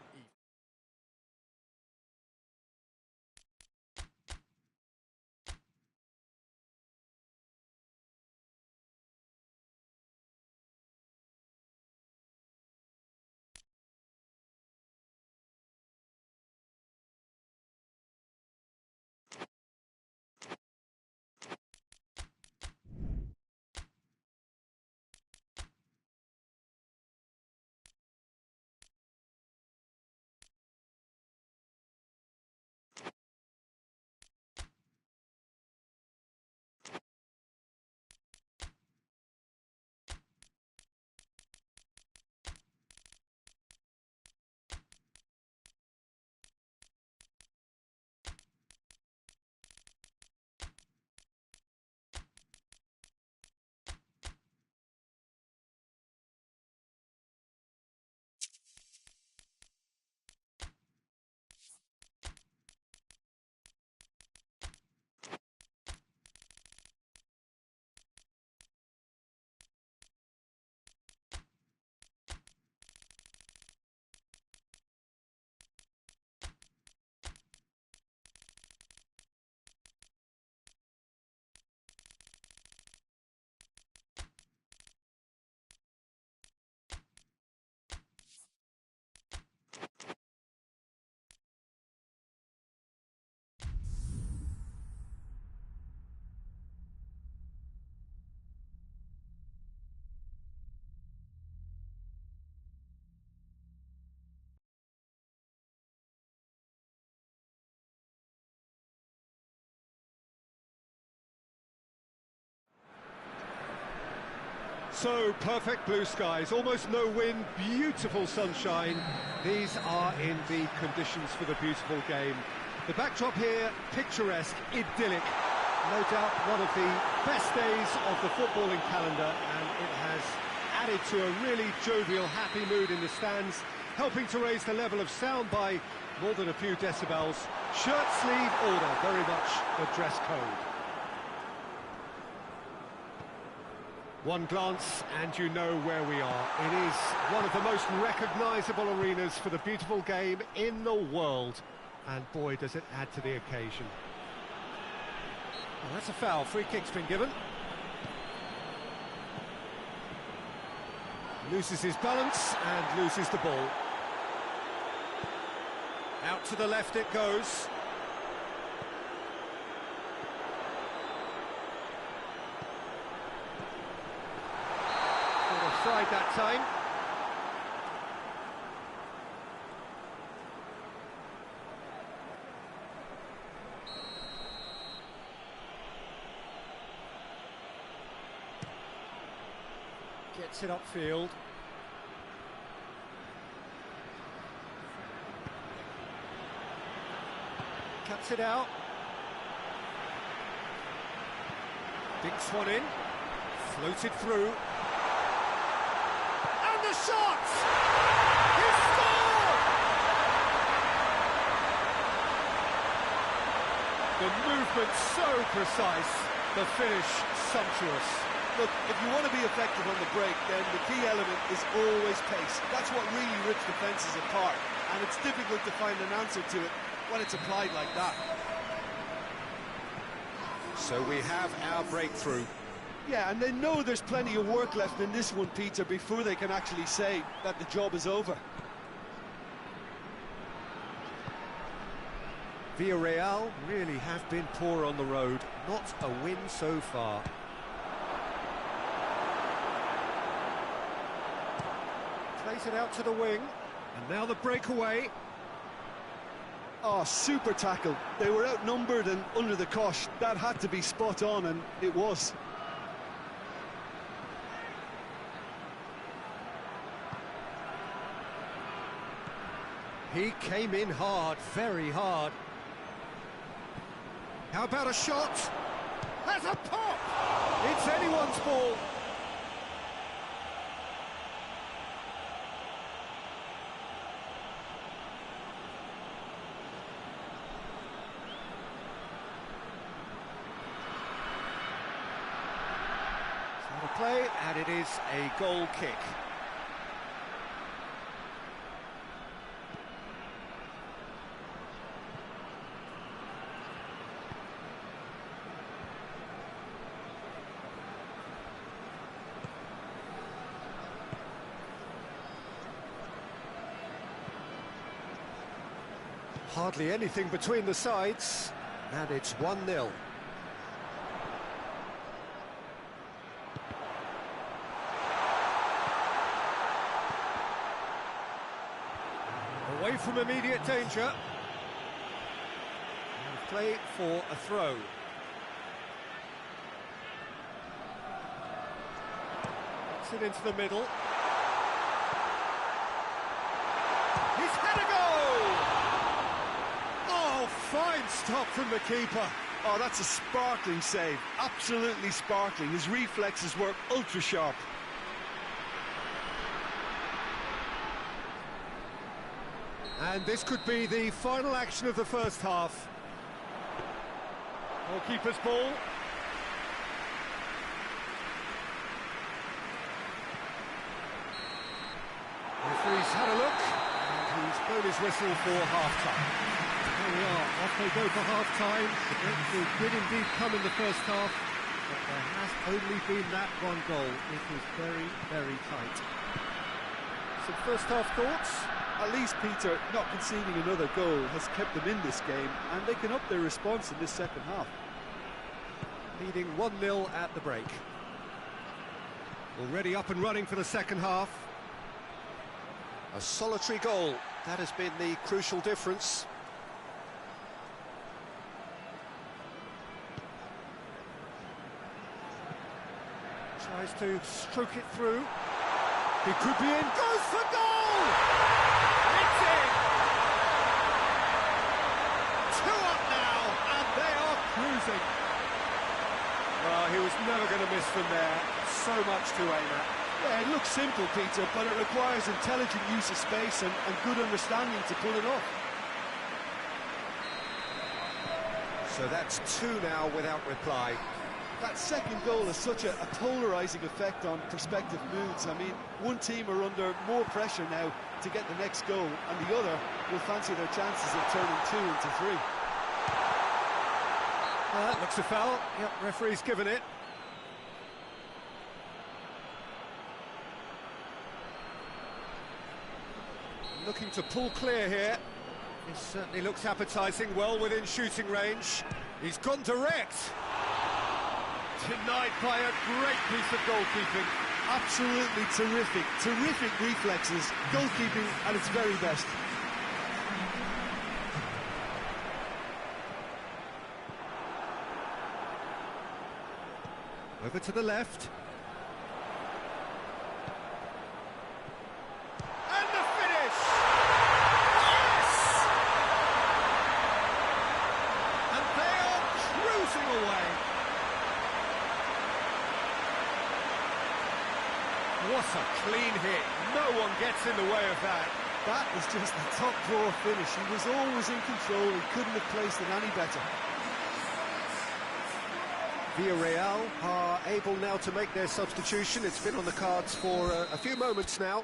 Speaker 1: So, perfect blue skies, almost no wind, beautiful sunshine. These are in the conditions for the beautiful game. The backdrop here, picturesque, idyllic. No doubt one of the best days of the footballing calendar, and it has added to a really jovial, happy mood in the stands, helping to raise the level of sound by more than a few decibels. Shirt sleeve order, very much the dress code. One glance and you know where we are. It is one of the most recognisable arenas for the beautiful game in the world. And boy, does it add to the occasion. Well, that's a foul. Free kick's been given. Loses his balance and loses the ball. Out to the left it goes. Offside that time. Gets it upfield. Cuts it out. Dinks one in. Floated through. And the shot! He scored! The movement so precise, the finish sumptuous.
Speaker 3: Look, if you want to be effective on the break, then the key element is always pace. That's what really rips defences apart, and it's difficult to find an answer to it when it's applied like that.
Speaker 1: So we have our breakthrough.
Speaker 3: Yeah, and they know there's plenty of work left in this one, Peter, before they can actually say that the job is over.
Speaker 1: Villarreal really have been poor on the road. Not a win so far. Plays it out to the wing. And now the breakaway.
Speaker 3: Oh, super tackle. They were outnumbered and under the cosh. That had to be spot on, and it was.
Speaker 1: He came in hard, very hard. How about a shot? Has a pop! It's anyone's ball. Play, and it is a goal kick. Hardly anything between the sides, and it's 1-0. Away from immediate danger. And play for a throw. Gets it into the middle. He's had a goal! Oh, fine stop from the keeper.
Speaker 3: Oh, that's a sparkling save. Absolutely sparkling. His reflexes were ultra sharp.
Speaker 1: And this could be the final action of the first half. Goalkeeper's ball. Referee's had a look, and he's blown his whistle for half-time. There we are, off they go for half-time. The breakthrough did indeed come in the first half, but there has only been that one goal. It was very, very tight. Some first-half thoughts?
Speaker 3: At least, Peter, not conceding another goal has kept them in this game, and they can up their response in this second half.
Speaker 1: Leading 1-0 at the break. Already up and running for the second half. A solitary goal, that has been the crucial difference. Tries Tries to stroke it through. He could be in. Goes for goal! It's in! 2 up now, and they are cruising. Well, he was never going to miss from there. So much to aim at.
Speaker 3: Yeah, it looks simple, Peter, but it requires intelligent use of space and good understanding to pull it off.
Speaker 1: So that's 2 now without reply.
Speaker 3: That second goal has such a polarising effect on prospective moods. I mean, one team are under more pressure now to get the next goal, and the other will fancy their chances of turning 2 into 3.
Speaker 1: Well, that looks a foul. Yep, referee's given it. Looking to pull clear here. It certainly looks appetising, well within shooting range. He's gone direct. Denied by a great piece of goalkeeping.
Speaker 3: Absolutely terrific, terrific reflexes. Goalkeeping at its very best.
Speaker 1: Over to the left. And the finish! Yes! And they are cruising away. What a clean hit. No one gets in the way of that.
Speaker 3: That was just a top drawer finish. He was always in control. He couldn't have placed it any better.
Speaker 1: Villarreal are able now to make their substitution. It's been on the cards for a few moments now.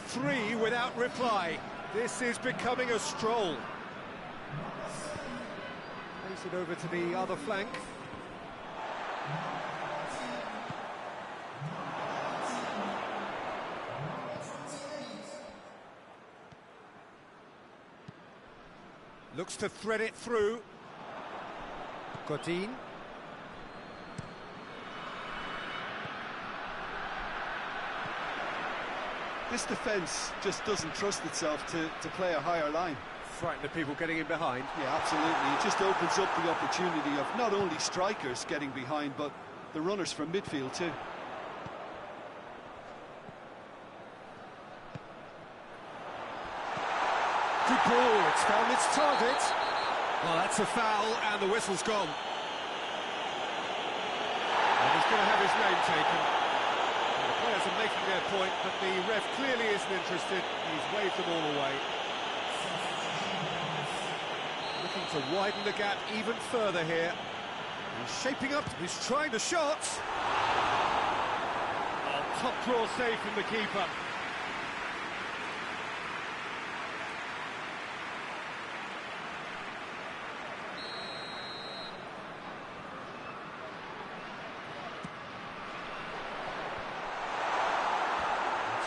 Speaker 1: Three without reply. This is becoming a stroll. Plays it over to the other flank. Looks to thread it through. Godin.
Speaker 3: This defence just doesn't trust itself to play a higher line.
Speaker 1: Frightened of people getting in behind.
Speaker 3: Yeah, absolutely. It just opens up the opportunity of not only strikers getting behind, but the runners from midfield too.
Speaker 1: Good ball, it's found its target. Well, that's a foul, and the whistle's gone. And he's going to have his name taken. The players are making their point, but the ref clearly isn't interested. He's waved them all away. Looking to widen the gap even further here. He's shaping up, he's trying the shot. Oh, top draw save from the keeper.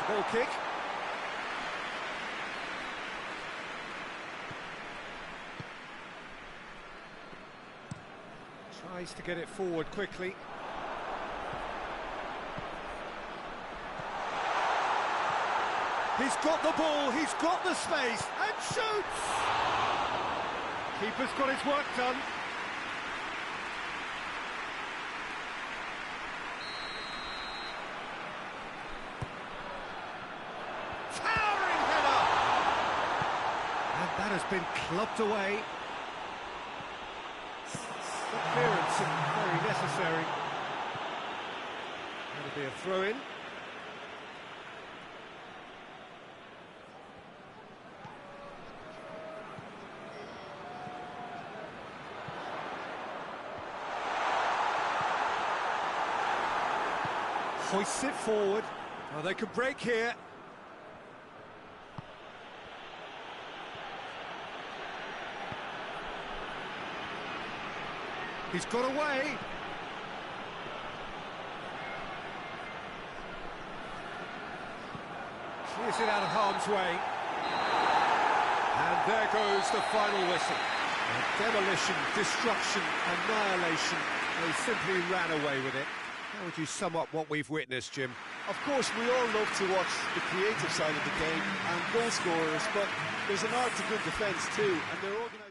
Speaker 1: Goal kick. Tries to get it forward quickly. He's got the ball, he's got the space, and shoots! Keeper's got his work done. That has been clubbed away. The clearance very necessary. That'll be a throw-in. Hoists it forward. Oh, they could break here. He's got away. Is it out of harm's way? And there goes the final whistle. Demolition, destruction, annihilation. They simply ran away with it. How would you sum up what we've witnessed, Jim?
Speaker 3: Of course, we all love to watch the creative side of the game and goal scorers, but there's an art to good defence too, and they're organised.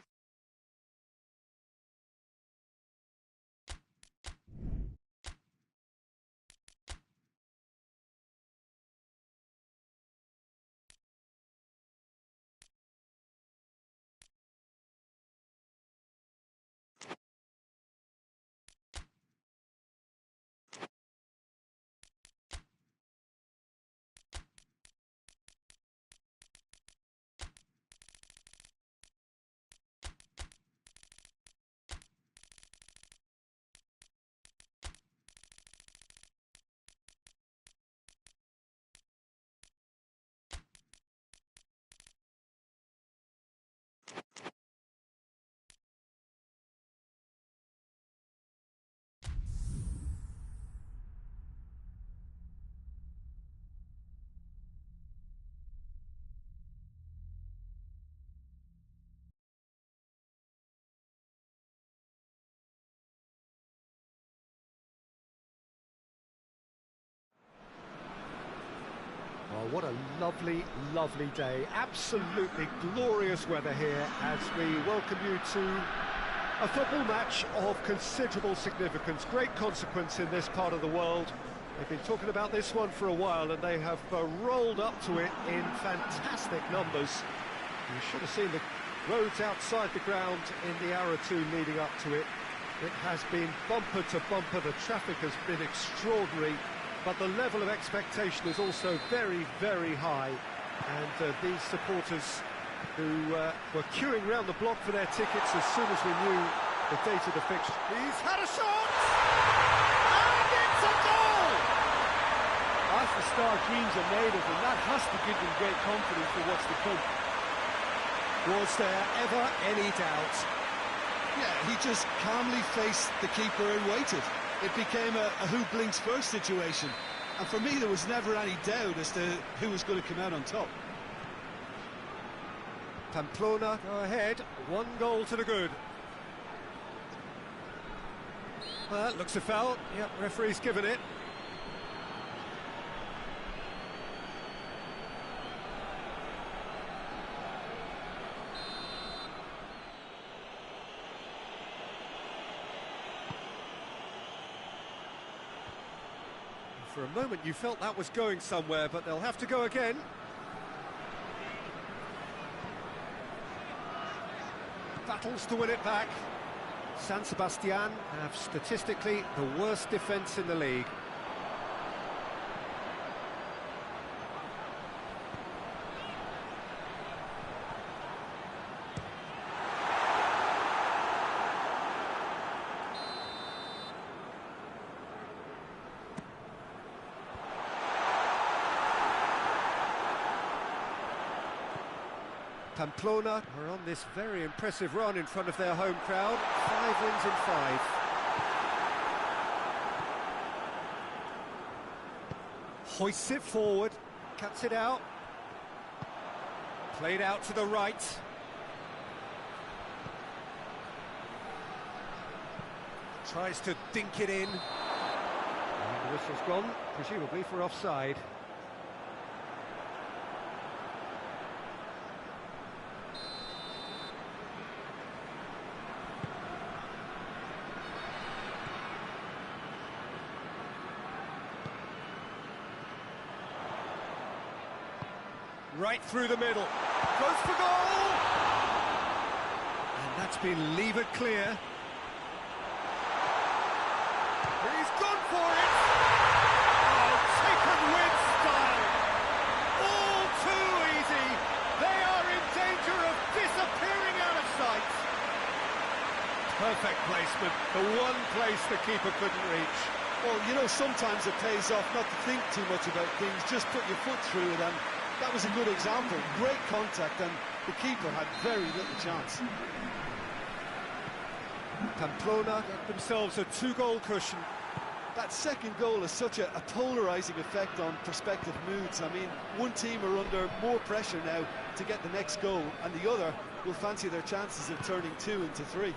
Speaker 1: Oh, what a lovely, lovely day. Absolutely glorious weather here as we welcome you to a football match of considerable significance, great consequence in this part of the world. They've been talking about this one for a while and they have rolled up to it in fantastic numbers. You should have seen the roads outside the ground in the hour or two leading up to it. It has been bumper to bumper, the traffic has been extraordinary. But the level of expectation is also very, very high. And these supporters who were queuing round the block for their tickets as soon as we knew the date of the fixture.
Speaker 4: He's had a shot! And it's a goal! That's the start dreams are made of, and that has to give them great confidence for what's to come.
Speaker 1: Was there ever any doubt?
Speaker 2: Yeah, he just calmly faced the keeper and waited. It became a who blinks first situation. And for me, there was never any doubt as to who was going to come out on top.
Speaker 1: Pamplona go ahead, 1 goal to the good. Well, that looks a foul. Yep, referee's given it. For a moment you felt that was going somewhere, but they'll have to go again. Battles to win it back. San Sebastian have statistically the worst defence in the league. Pamplona are on this very impressive run in front of their home crowd. 5 wins in 5. Hoists it forward, cuts it out. Played out to the right. Tries to dink it in. And the whistle's gone, presumably for offside. Right through the middle, goes for goal! And that's been levered clear.
Speaker 4: He's gone for it! Oh, taken with style! All too easy! They are in danger of disappearing out of sight!
Speaker 1: Perfect placement, the one place the keeper couldn't reach.
Speaker 3: Well, you know, sometimes it pays off not to think too much about things, just put your foot through it, and that was a good example. Great contact, and the keeper had very little chance.
Speaker 1: Pamplona get themselves a 2-goal cushion.
Speaker 3: That second goal has such a polarising effect on prospective moods. I mean, one team are under more pressure now to get the next goal, and the other will fancy their chances of turning 2 into 3.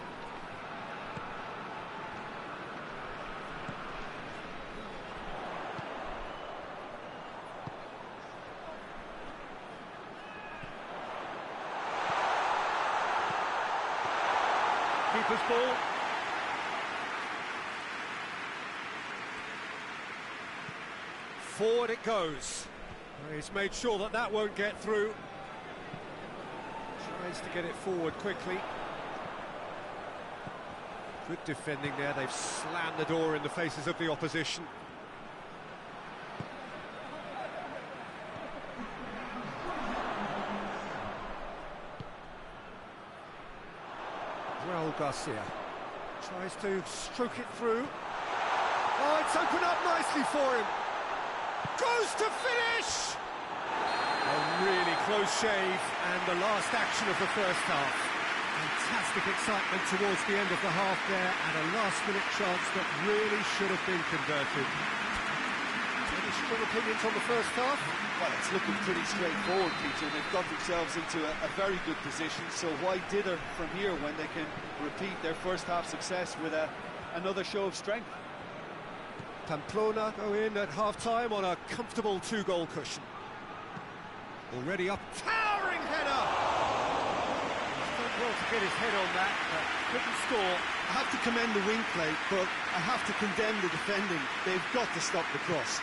Speaker 1: Keeper's ball. Forward it goes. He's made sure that that won't get through. Tries to get it forward quickly. Good defending there. They've slammed the door in the faces of the opposition. Raul Garcia tries to stroke it through. Oh, it's opened up nicely for him. Goes to finish! A really close shave, and the last action of the first half. Fantastic excitement towards the end of the half there, and a last-minute chance that really should have been converted. Any strong opinions on the first half?
Speaker 3: Well, it's looking pretty straightforward, Peter. They've got themselves into a very good position, so why dither from here when they can repeat their first half success with another show of strength?
Speaker 1: Pamplona go in at half-time on a comfortable 2-goal cushion. Already up, towering header! He's done well to get his head on that, but couldn't score.
Speaker 3: I have to commend the wing play, but I have to condemn the defending. They've got to stop the cross.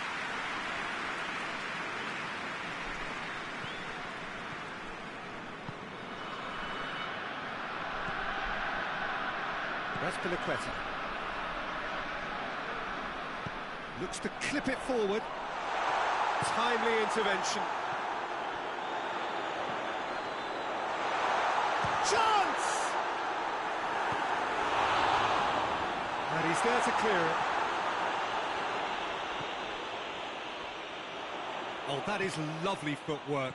Speaker 1: That's Piliqueta. Looks to clip it forward. Timely intervention. Chance! And he's there to clear it. Oh, that is lovely footwork.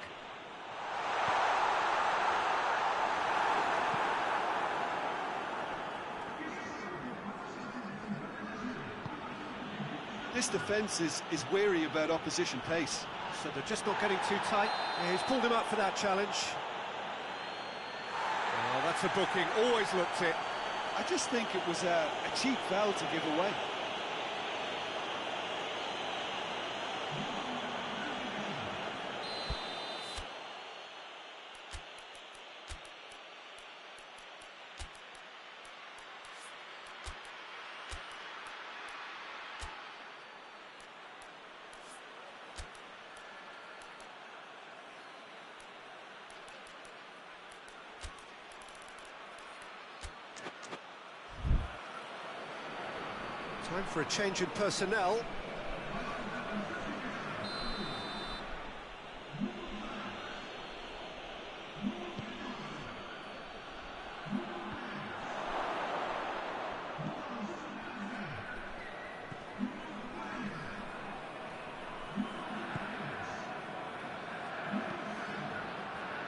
Speaker 3: This defence is wary about opposition pace.
Speaker 1: So they're just not getting too tight. Yeah, he's pulled him up for that challenge. Oh, that's a booking, always looked it.
Speaker 3: I just think it was a cheap foul to give away.
Speaker 1: Time for a change in personnel.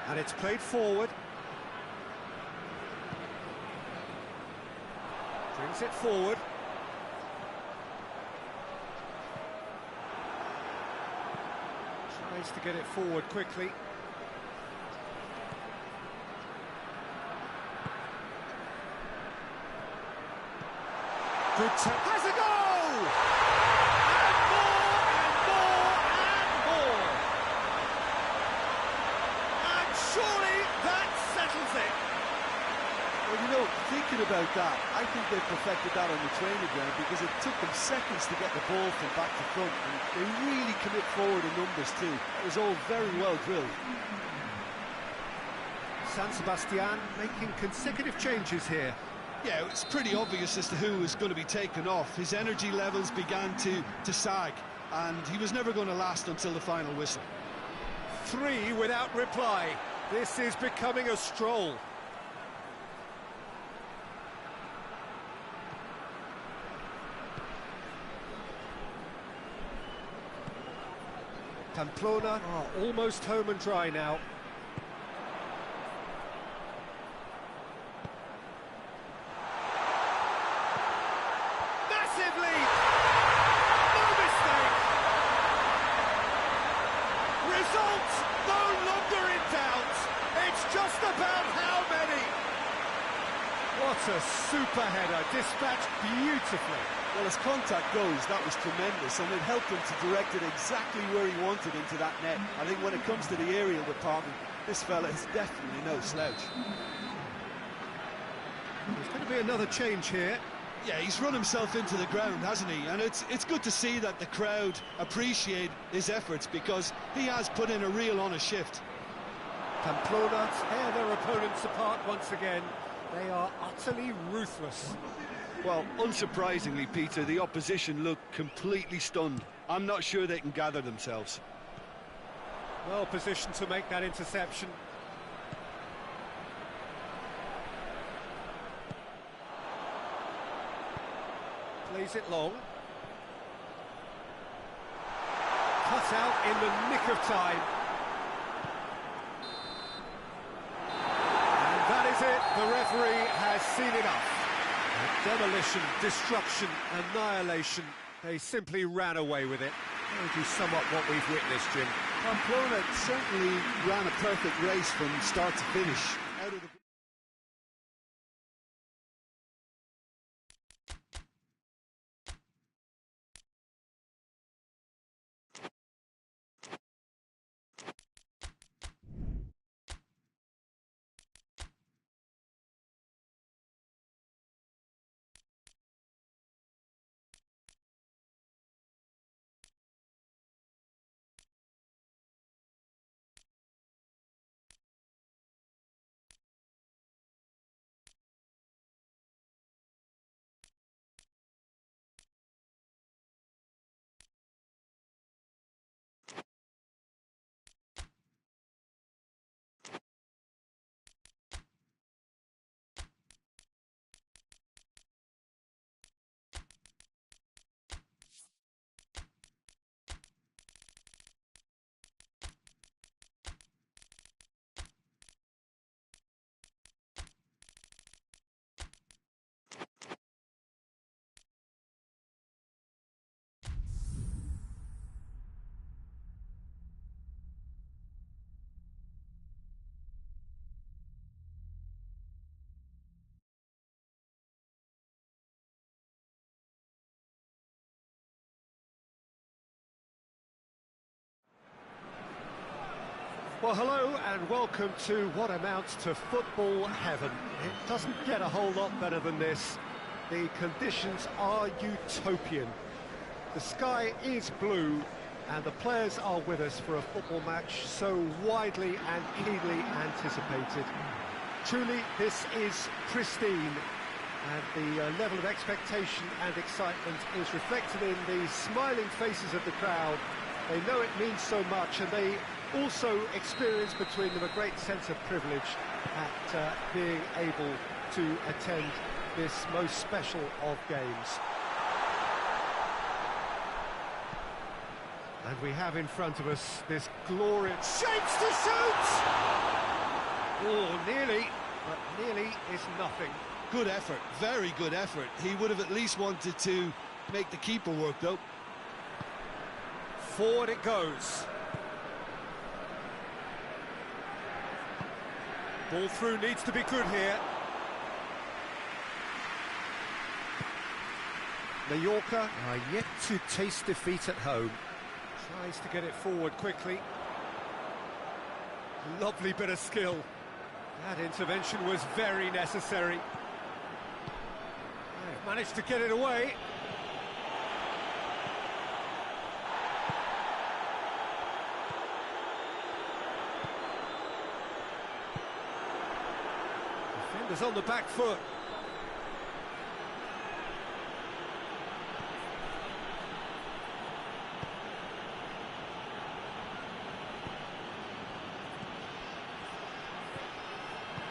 Speaker 1: And it's played forward. Brings it forward. Tries to get it forward quickly. Good has a goal! And more, and more, and more! And surely that settles it!
Speaker 3: Well, you know, thinking about that, I think they perfected that on the training ground because it took them seconds to get the ball from back to front, and they really commit forward in numbers too. It was all very well drilled.
Speaker 1: San Sebastian making consecutive changes here.
Speaker 2: Yeah, it's pretty obvious as to who was going to be taken off. His energy levels began to sag, and he was never going to last until the final whistle.
Speaker 1: 3 without reply. This is becoming a stroll. Pamplona are almost home and dry now. Massive lead! What a super header, dispatched beautifully.
Speaker 3: Well, as contact goes, that was tremendous, and it helped him to direct it exactly where he wanted into that net. I think when it comes to the aerial department, this fella is definitely no slouch.
Speaker 1: There's going to be another change here.
Speaker 2: Yeah, he's run himself into the ground, hasn't he? And it's good to see that the crowd appreciate his efforts, because he has put in a real honest shift.
Speaker 1: Pamplona tear their opponents apart once again. They are utterly ruthless.
Speaker 2: Well, unsurprisingly, Peter, the opposition look completely stunned. I'm not sure they can gather themselves.
Speaker 1: Well positioned to make that interception. Plays it long. Cut out in the nick of time. And that is it. The referee has seen enough. Demolition, destruction, annihilation. They simply ran away with it. That is somewhat what we've witnessed, Jim.
Speaker 3: Pamplona certainly ran a perfect race from start to finish. Out of the...
Speaker 1: Well, hello and welcome to what amounts to football heaven. It doesn't get a whole lot better than this. The conditions are utopian. The sky is blue and the players are with us for a football match so widely and keenly anticipated. Truly, this is pristine, and the level of expectation and excitement is reflected in the smiling faces of the crowd. They know it means so much, and they also experience between them a great sense of privilege at being able to attend this most special of games. And we have in front of us this glorious shapes to shoot! Oh, nearly, but nearly is nothing.
Speaker 2: Good effort, very good effort. He would have at least wanted to make the keeper work, though.
Speaker 1: Forward it goes. Ball through needs to be good here. Mallorca are yet to taste defeat at home. Tries to get it forward quickly. Lovely bit of skill. That intervention was very necessary. They've managed to get it away. Defenders on the back foot.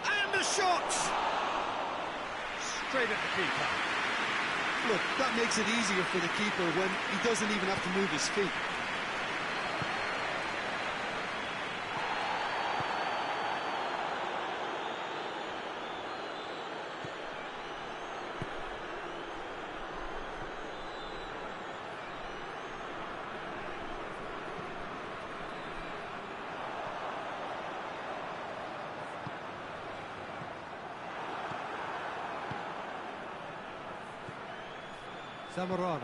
Speaker 1: And the shot! Straight at the keeper.
Speaker 2: Look, that makes it easier for the keeper when he doesn't even have to move his feet.
Speaker 1: Zamorano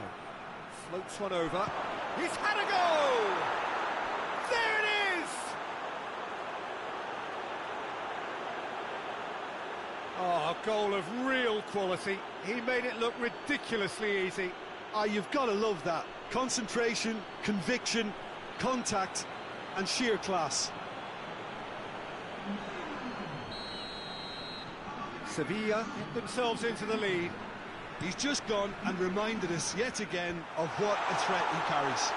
Speaker 1: floats one over. He's had a go! There it is! Oh, a goal of real quality. He made it look ridiculously easy.
Speaker 2: Ah, you've got to love that. Concentration, conviction, contact, and sheer class.
Speaker 1: Sevilla get themselves into the lead.
Speaker 2: He's just gone and reminded us yet again of what a threat he carries.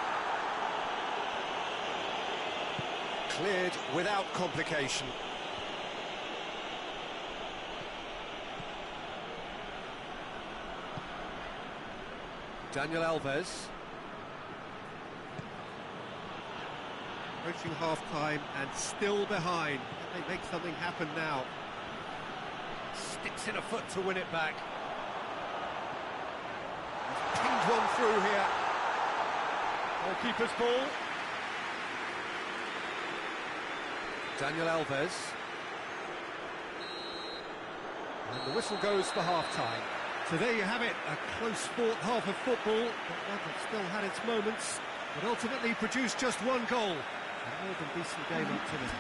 Speaker 1: Cleared without complication. Daniel Alves. Approaching half-time and still behind. Can they make something happen now? Sticks in a foot to win it back. He's pinged one through here. Goalkeeper's ball. Daniel Alves. And the whistle goes for half-time. So there you have it, a close-fought half of football, but one that still had its moments, but ultimately produced just one goal. A more than decent game up to this.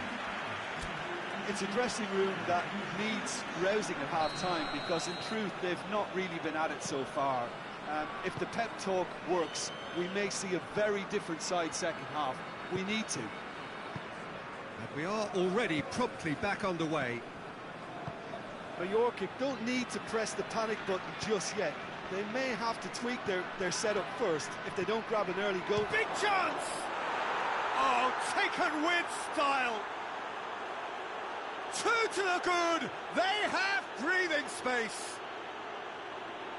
Speaker 3: It's a dressing room that needs rousing at half-time, because in truth they've not really been at it so far. If the pep talk works, we may see a very different side second half. We need to.
Speaker 1: And we are already promptly back underway.
Speaker 3: Mallorca don't need to press the panic button just yet. They may have to tweak their setup first if they don't grab an early goal.
Speaker 4: Big chance! Oh, taken with style! Two to the good! They have breathing space!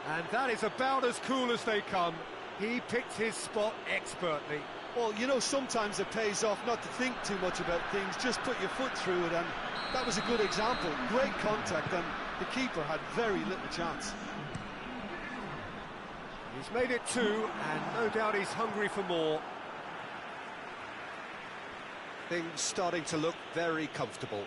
Speaker 1: And that is about as cool as they come. He picked his spot expertly.
Speaker 3: Well, you know, sometimes it pays off not to think too much about things, just put your foot through it, and that was a good example. Great contact, and the keeper had very little chance.
Speaker 1: He's made it two, and no doubt he's hungry for more. Things starting to look very comfortable.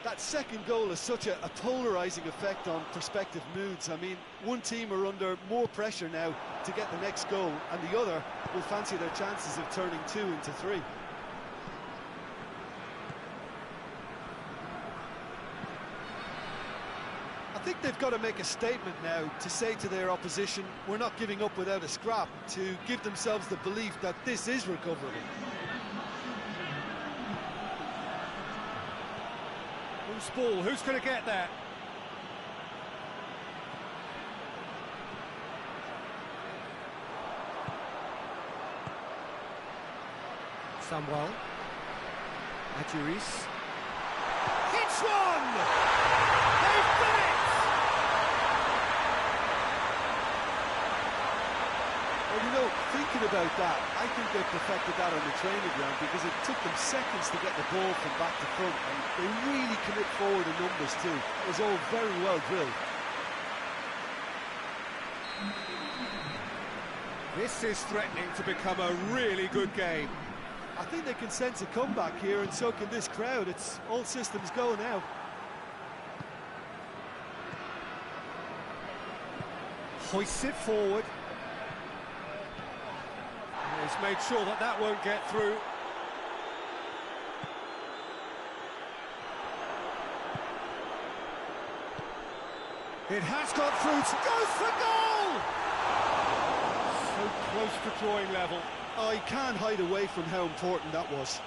Speaker 3: That second goal has such a polarising effect on prospective moods. I mean, one team are under more pressure now to get the next goal, and the other will fancy their chances of turning 2 into 3. I think they've got to make a statement now to say to their opposition, we're not giving up without a scrap, to give themselves the belief that this is recoverable.
Speaker 1: Who's ball? Who's going to get that? Samuel. Adjuris.
Speaker 4: Hits one! They've done it!
Speaker 3: Well, you know, thinking about that, I think they perfected that on the training ground, because it took them seconds to get the ball from back to front, and they really commit forward in numbers too. It was all very well drilled.
Speaker 1: This is threatening to become a really good game.
Speaker 3: I think they can sense a comeback here, and so can this crowd. It's all systems go now.
Speaker 1: Hoists it forward. He's made sure that that won't get through. It has got through. Goes for goal! So close to drawing level.
Speaker 3: I can't hide away from how important that was.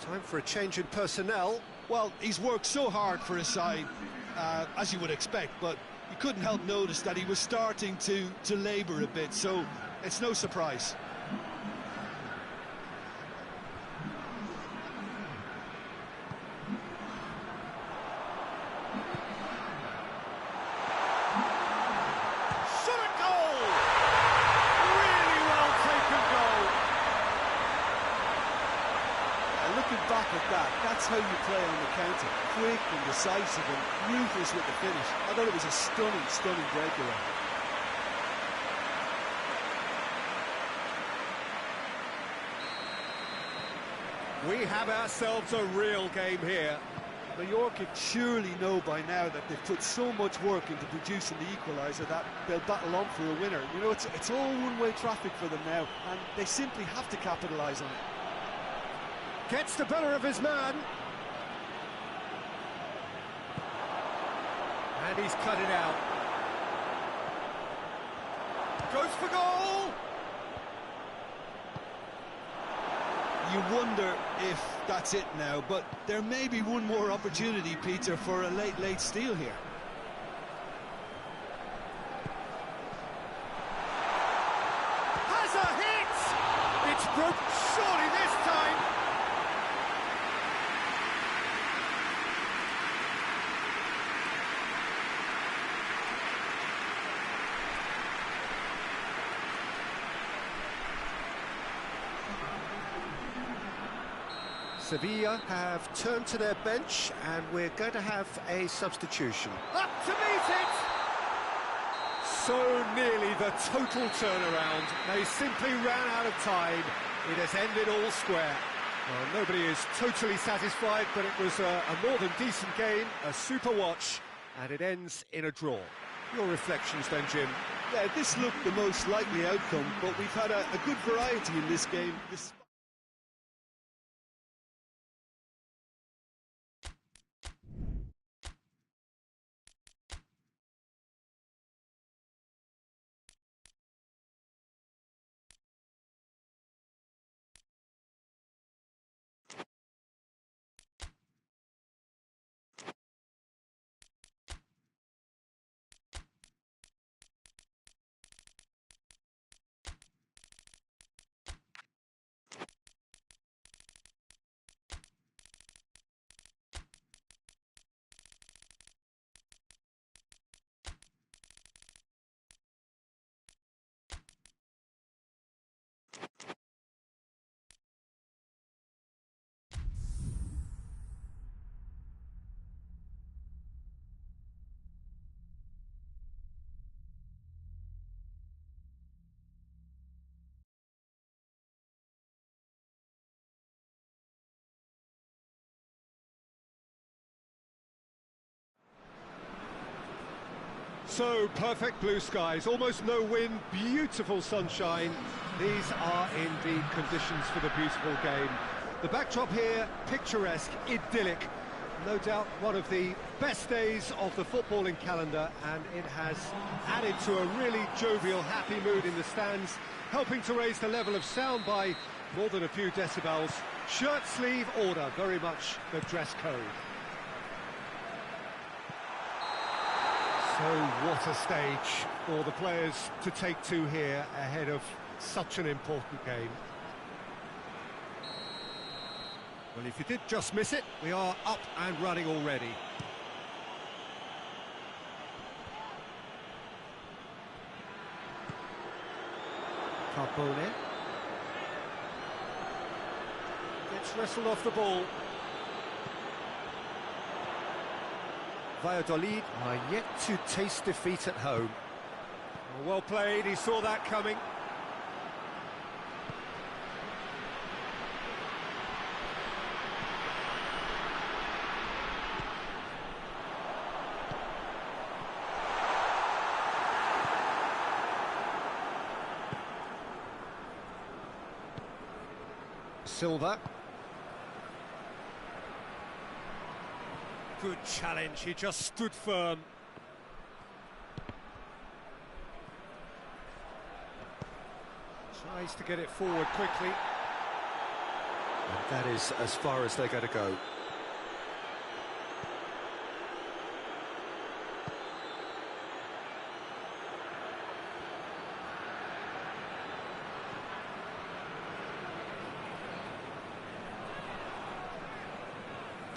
Speaker 1: Time for a change in personnel.
Speaker 2: Well, he's worked so hard for his side, as you would expect, but you couldn't help notice that he was starting to labour a bit, so it's no surprise.
Speaker 4: Shot at goal! Really well taken goal.
Speaker 3: quick and decisive and ruthless with the finish. I thought it was a stunning, stunning breakaway.
Speaker 1: We have ourselves a real game here.
Speaker 3: Mallorca surely know by now that they've put so much work into producing the equaliser that they'll battle on for a winner. You know, it's all one-way traffic for them now, and they simply have to capitalise on it.
Speaker 1: Gets the better of his man. And he's cut it out. Goes for goal!
Speaker 2: You wonder if that's it now, but there may be one more opportunity, Peter, for a late steal here.
Speaker 1: Has a hit! It's broke, surely this time! Sevilla have turned to their bench, and we're going to have a substitution. Up to meet it! So nearly the total turnaround. They simply ran out of time. It has ended all square. Well, nobody is totally satisfied, but it was a more than decent game, a super watch, and it ends in a draw. Your reflections then, Jim?
Speaker 2: Yeah, this looked the most likely outcome, but we've had a good variety in this game.
Speaker 1: So, perfect blue skies, almost no wind, beautiful sunshine. These are indeed conditions for the beautiful game. The backdrop here, picturesque, idyllic. No doubt one of the best days of the footballing calendar, and it has added to a really jovial, happy mood in the stands, helping to raise the level of sound by more than a few decibels. Shirt sleeve order, very much the dress code. So what a stage for the players to take to here ahead of such an important game. Well, if you did just miss it, we are up and running already. Carbone gets wrestled off the ball. Valladolid are yet to taste defeat at home. Well played, he saw that coming. Silva. Good challenge, he just stood firm. Tries to get it forward quickly. And that is as far as they're going to go.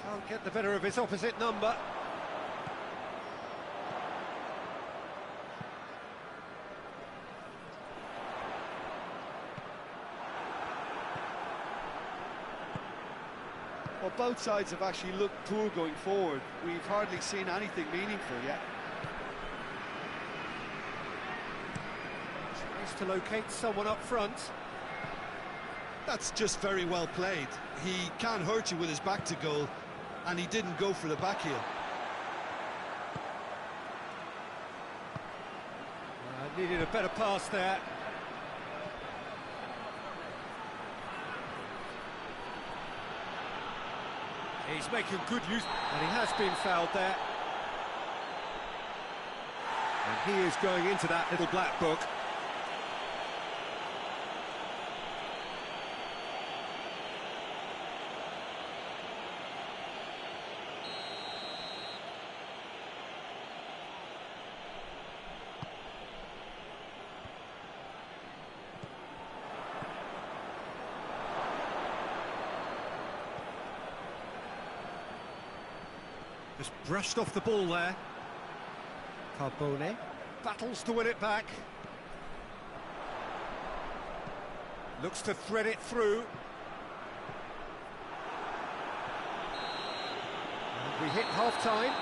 Speaker 1: Can't get the better of his opposite number.
Speaker 3: Well, both sides have actually looked poor going forward. We've hardly seen anything meaningful yet.
Speaker 1: Tries to locate someone up front.
Speaker 2: That's just very well played. He can't hurt you with his back to goal, and he didn't go for the back heel.
Speaker 1: Needed a better pass there. He's making good use, and he has been fouled there. And he is going into that little black book. Just brushed off the ball there. Carbone battles to win it back. Looks to thread it through. And we hit half-time.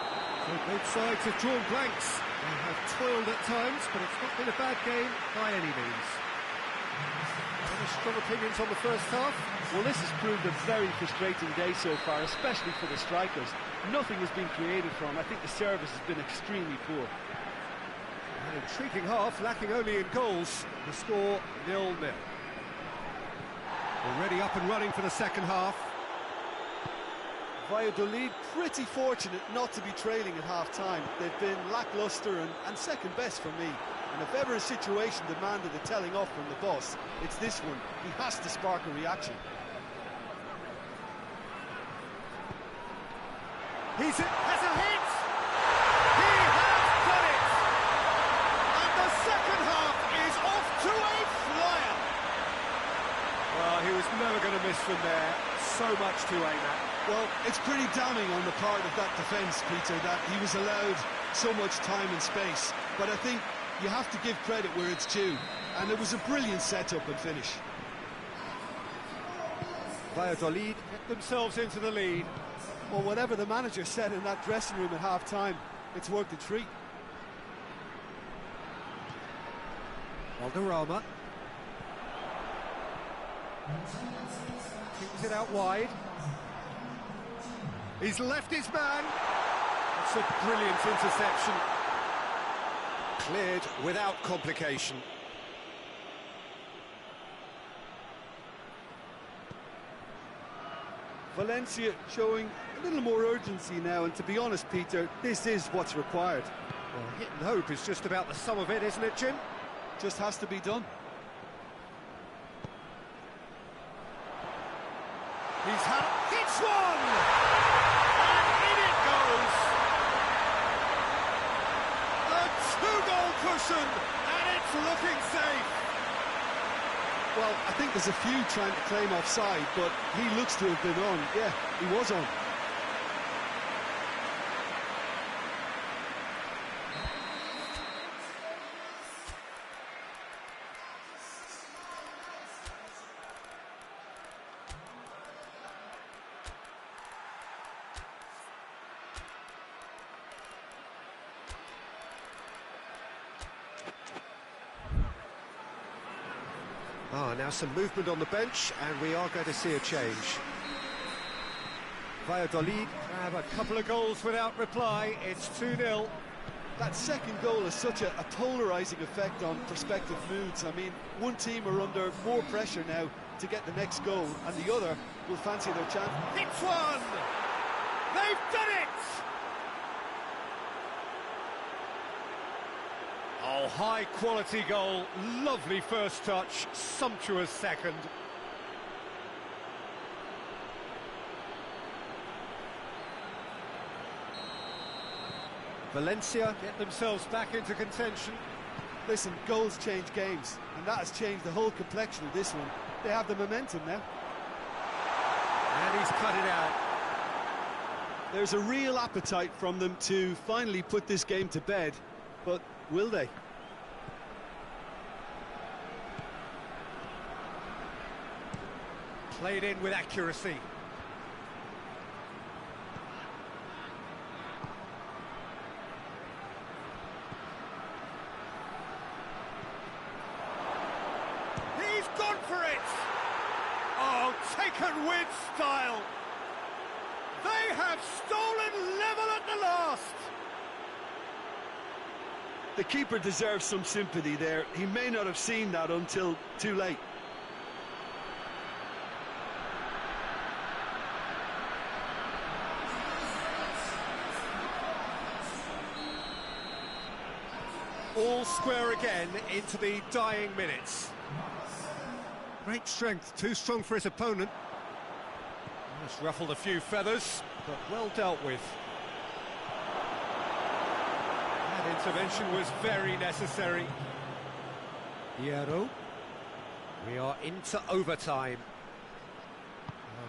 Speaker 1: So both sides have drawn blanks. They have toiled at times, but it's not been a bad game by any means. Any strong opinions on the first half?
Speaker 3: Well, this has proved a very frustrating day so far, especially for the strikers. Nothing has been created from them. I think the service has been extremely poor.
Speaker 1: An intriguing half, lacking only in goals. The score 0-0. Already up and running for the second half.
Speaker 3: Valladolid pretty fortunate not to be trailing at half-time. They've been lacklustre and second best for me. And if ever a situation demanded a telling off from the boss, it's this one. He has to spark a reaction.
Speaker 1: Has a hit! He has done it! And the second half is off to a flyer! Well, he was never going to miss from there. So much to aim at.
Speaker 2: Well, it's pretty damning on the part of that defence, Peter, that he was allowed so much time and space. But I think you have to give credit where it's due. And it was a brilliant setup and finish.
Speaker 1: Valladolid get themselves into the lead.
Speaker 3: Well, whatever the manager said in that dressing room at half-time, it's worked a treat.
Speaker 1: Valderrama. Kicks it out wide. He's left his man. That's a brilliant interception. Cleared without complication.
Speaker 3: Valencia showing a little more urgency now, and to be honest, Peter, this is what's required.
Speaker 1: Well, hit and hope is just about the sum of it, isn't it, Jim?
Speaker 3: Just has to be done.
Speaker 1: Hits one! And in it goes! A two-goal cushion, and it's looking safe!
Speaker 3: Well, I think there's a few trying to claim offside, but he looks to have been on. Yeah, he was on.
Speaker 1: Now some movement on the bench, and we are going to see a change. Valladolid have a couple of goals without reply. It's 2-0.
Speaker 3: That second goal has such a polarising effect on prospective moods. I mean, one team are under more pressure now to get the next goal, and the other will fancy their chance.
Speaker 1: Hits one! They've done it! Oh, high-quality goal, lovely first touch, sumptuous second. Valencia get themselves back into contention.
Speaker 3: Listen, goals change games, and that has changed the whole complexion of this one. They have the momentum now.
Speaker 1: And he's cut it out.
Speaker 3: There's a real appetite from them to finally put this game to bed, but will they?
Speaker 1: Played in with accuracy.
Speaker 4: for it! Oh, taken with style! They have stolen level at the last!
Speaker 2: The keeper deserves some sympathy there. He may not have seen that until too late.
Speaker 1: All square again into the dying minutes. Great strength, too strong for his opponent. Just ruffled a few feathers, but well dealt with. That intervention was very necessary. Hierro. We are into overtime.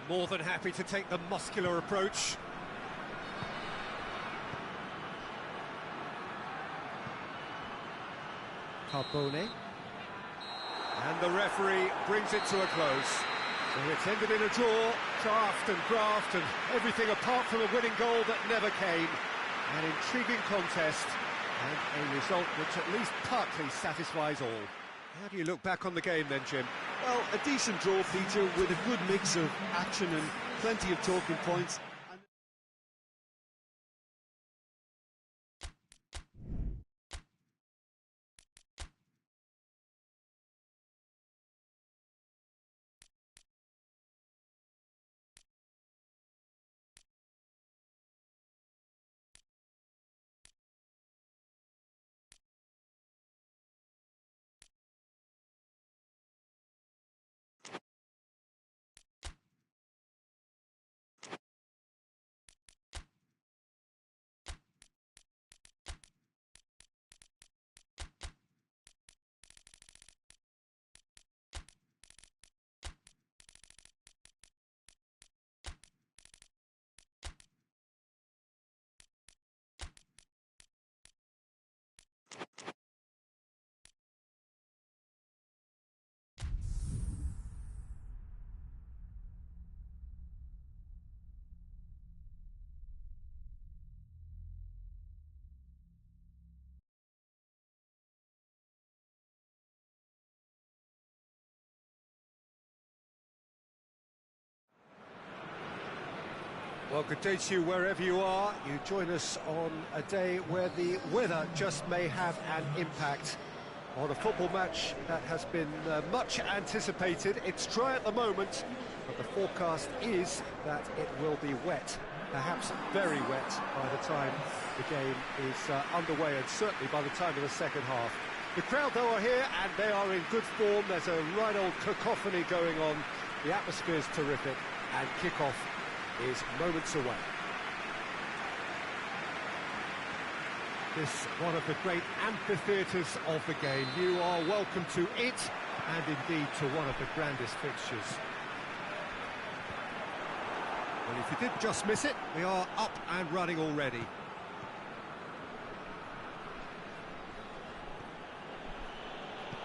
Speaker 1: More than happy to take the muscular approach. Carbone. And the referee brings it to a close. So it's ended in a draw, craft and graft and everything apart from a winning goal that never came. An intriguing contest and a result which at least partly satisfies all. How do you look back on the game then, Jim?
Speaker 2: Well, a decent draw, Peter, with a good mix of action and plenty of talking points.
Speaker 1: Well, good day to you wherever you are. You join us on a day where the weather just may have an impact on a football match that has been much anticipated. It's dry at the moment, but the forecast is that it will be wet, perhaps very wet by the time the game is underway, and certainly by the time of the second half. The crowd, though, are here, and they are in good form. There's a right old cacophony going on. The atmosphere's terrific, and kick-off is moments away. This one of the great amphitheatres of the game. You are welcome to it, and indeed to one of the grandest fixtures. Well, if you did just miss it, we are up and running already.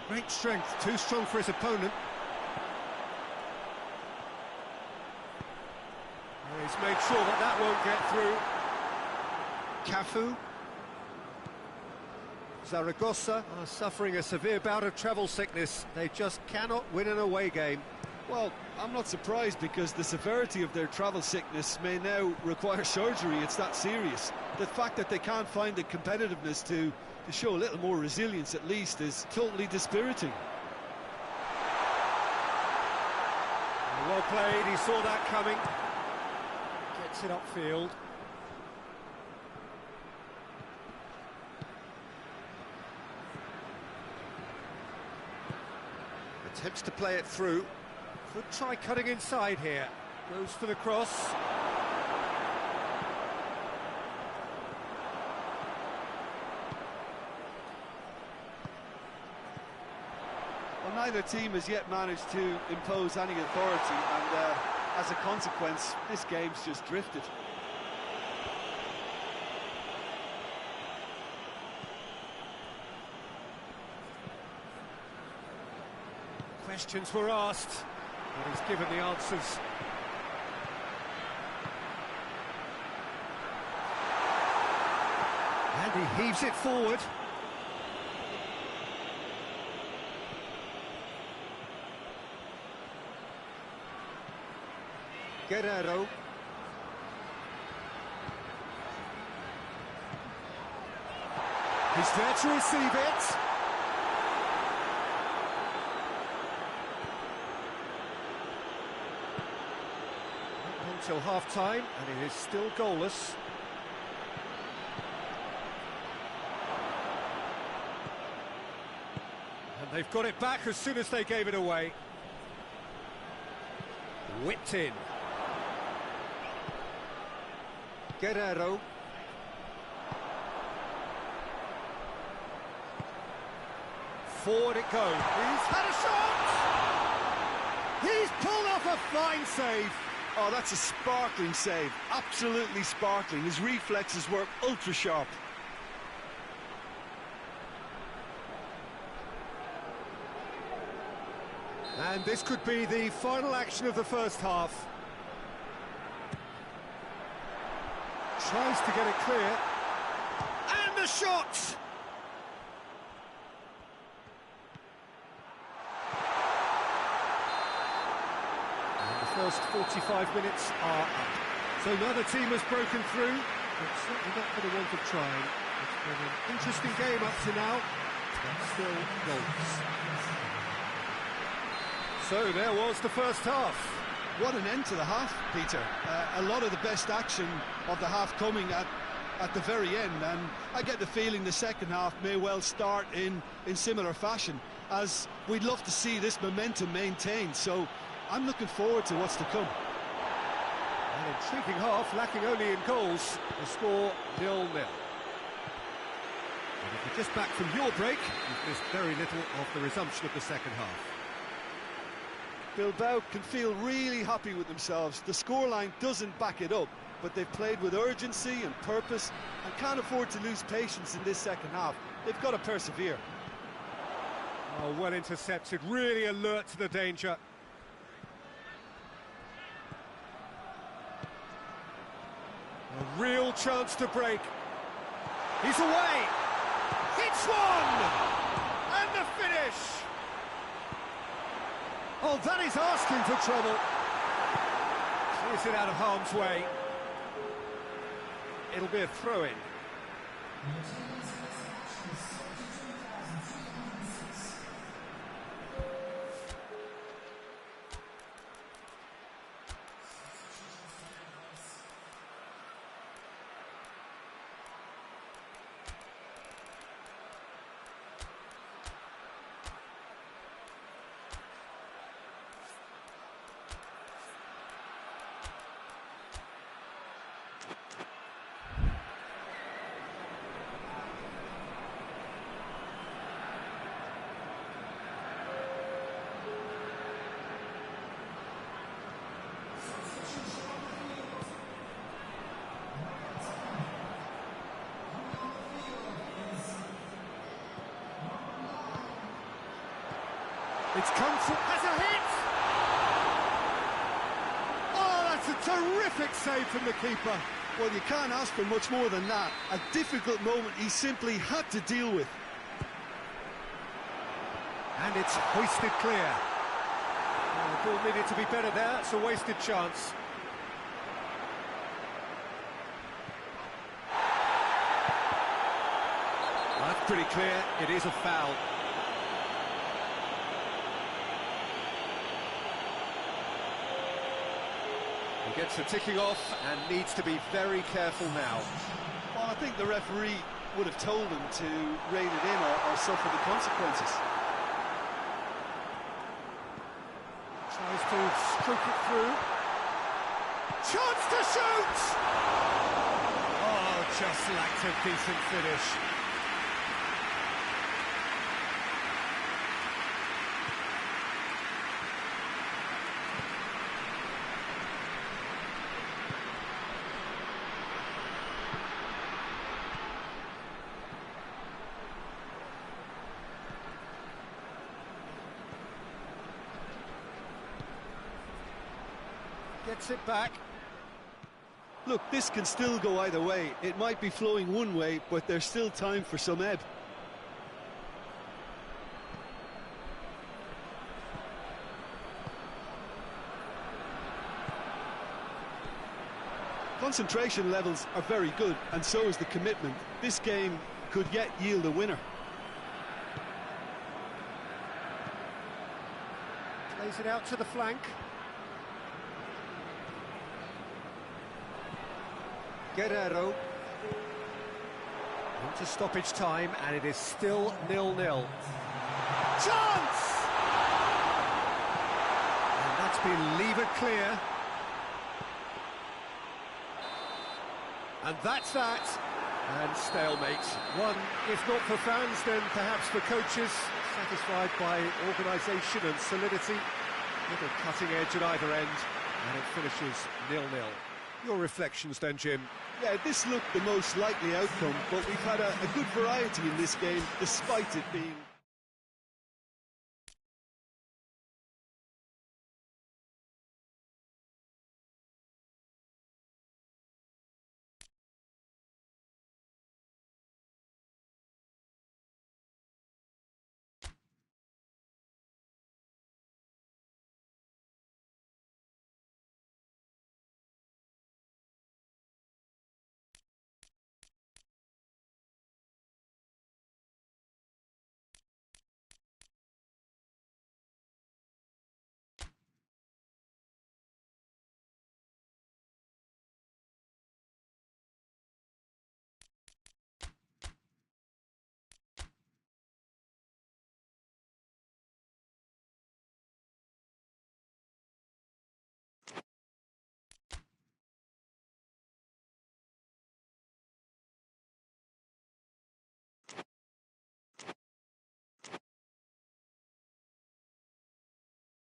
Speaker 1: Great strength, too strong for his opponent. He's made sure that that won't get through. Cafu. Zaragoza are suffering a severe bout of travel sickness. They just cannot win an away game.
Speaker 2: Well, I'm not surprised because the severity of their travel sickness may now require surgery. It's that serious. The fact that they can't find the competitiveness to show a little more resilience at least is totally dispiriting.
Speaker 1: Well played, he saw that coming. Gets it upfield. Attempts to play it through. Could try cutting inside here. Goes for the cross.
Speaker 2: Well, neither team has yet managed to impose any authority, and as a consequence, this game's just drifted.
Speaker 1: Questions were asked, but he's given the answers. And he heaves it forward. Guerrero.
Speaker 4: He's there to receive it.
Speaker 1: Until half-time, and it is still goalless. And they've got it back as soon as they gave it away. Whipped in. Guerrero. Forward it goes.
Speaker 4: He's had a shot! He's pulled off a fine save.
Speaker 2: Oh, that's a sparkling save. Absolutely sparkling. His reflexes were ultra sharp.
Speaker 1: And this could be the final action of the first half. Tries to get it clear.
Speaker 4: And the shot!
Speaker 1: First 45 minutes are up. So neither team has broken through, but certainly not for the want of trying. It's been an interesting game up to now, but still goals. So there was the first half.
Speaker 2: What an end to the half, Peter. A lot of the best action of the half coming at the very end, and I get the feeling the second half may well start in similar fashion, as we'd love to see this momentum maintained. So I'm looking forward to what's to come.
Speaker 1: An intriguing half, lacking only in goals. The score 0-0. And if you're just back from your break, you've missed very little of the resumption of the second half.
Speaker 2: Bilbao can feel really happy with themselves. The scoreline doesn't back it up, but they've played with urgency and purpose and can't afford to lose patience in this second half. They've got to persevere.
Speaker 1: Oh, well intercepted, really alert to the danger. A real chance to break. He's away!
Speaker 4: It's one! And the finish!
Speaker 1: Oh, that is asking for trouble. Clears it out of harm's way. It'll be a throw-in. It's come from...
Speaker 4: Has a hit!
Speaker 1: Oh, that's a terrific save from the keeper.
Speaker 2: Well, you can't ask for much more than that. A difficult moment he simply had to deal with.
Speaker 1: And it's hoisted clear. Oh, the ball needed to be better there. It's a wasted chance. Well, that's pretty clear. It is a foul. He gets the ticking off and needs to be very careful now.
Speaker 2: Well, I think the referee would have told him to rein it in or suffer the consequences.
Speaker 1: Tries to stroke it through.
Speaker 4: Chance to shoot!
Speaker 1: Oh, just lacked a decent finish. Gets it back.
Speaker 2: Look, this can still go either way. It might be flowing one way, but there's still time for some ebb. Concentration levels are very good, and so is the commitment. This game could yet yield a winner.
Speaker 1: Plays it out to the flank. Guerrero. Into stoppage time, and it is still 0-0. Chance! And that's been levered clear. And that's that. And stalemate. One, if not for fans, then perhaps for coaches, satisfied by organisation and solidity. Little cutting edge at either end, and it finishes 0-0. Your reflections then, Jim?
Speaker 2: Yeah, this looked the most likely outcome, but we've had a good variety in this game, despite it being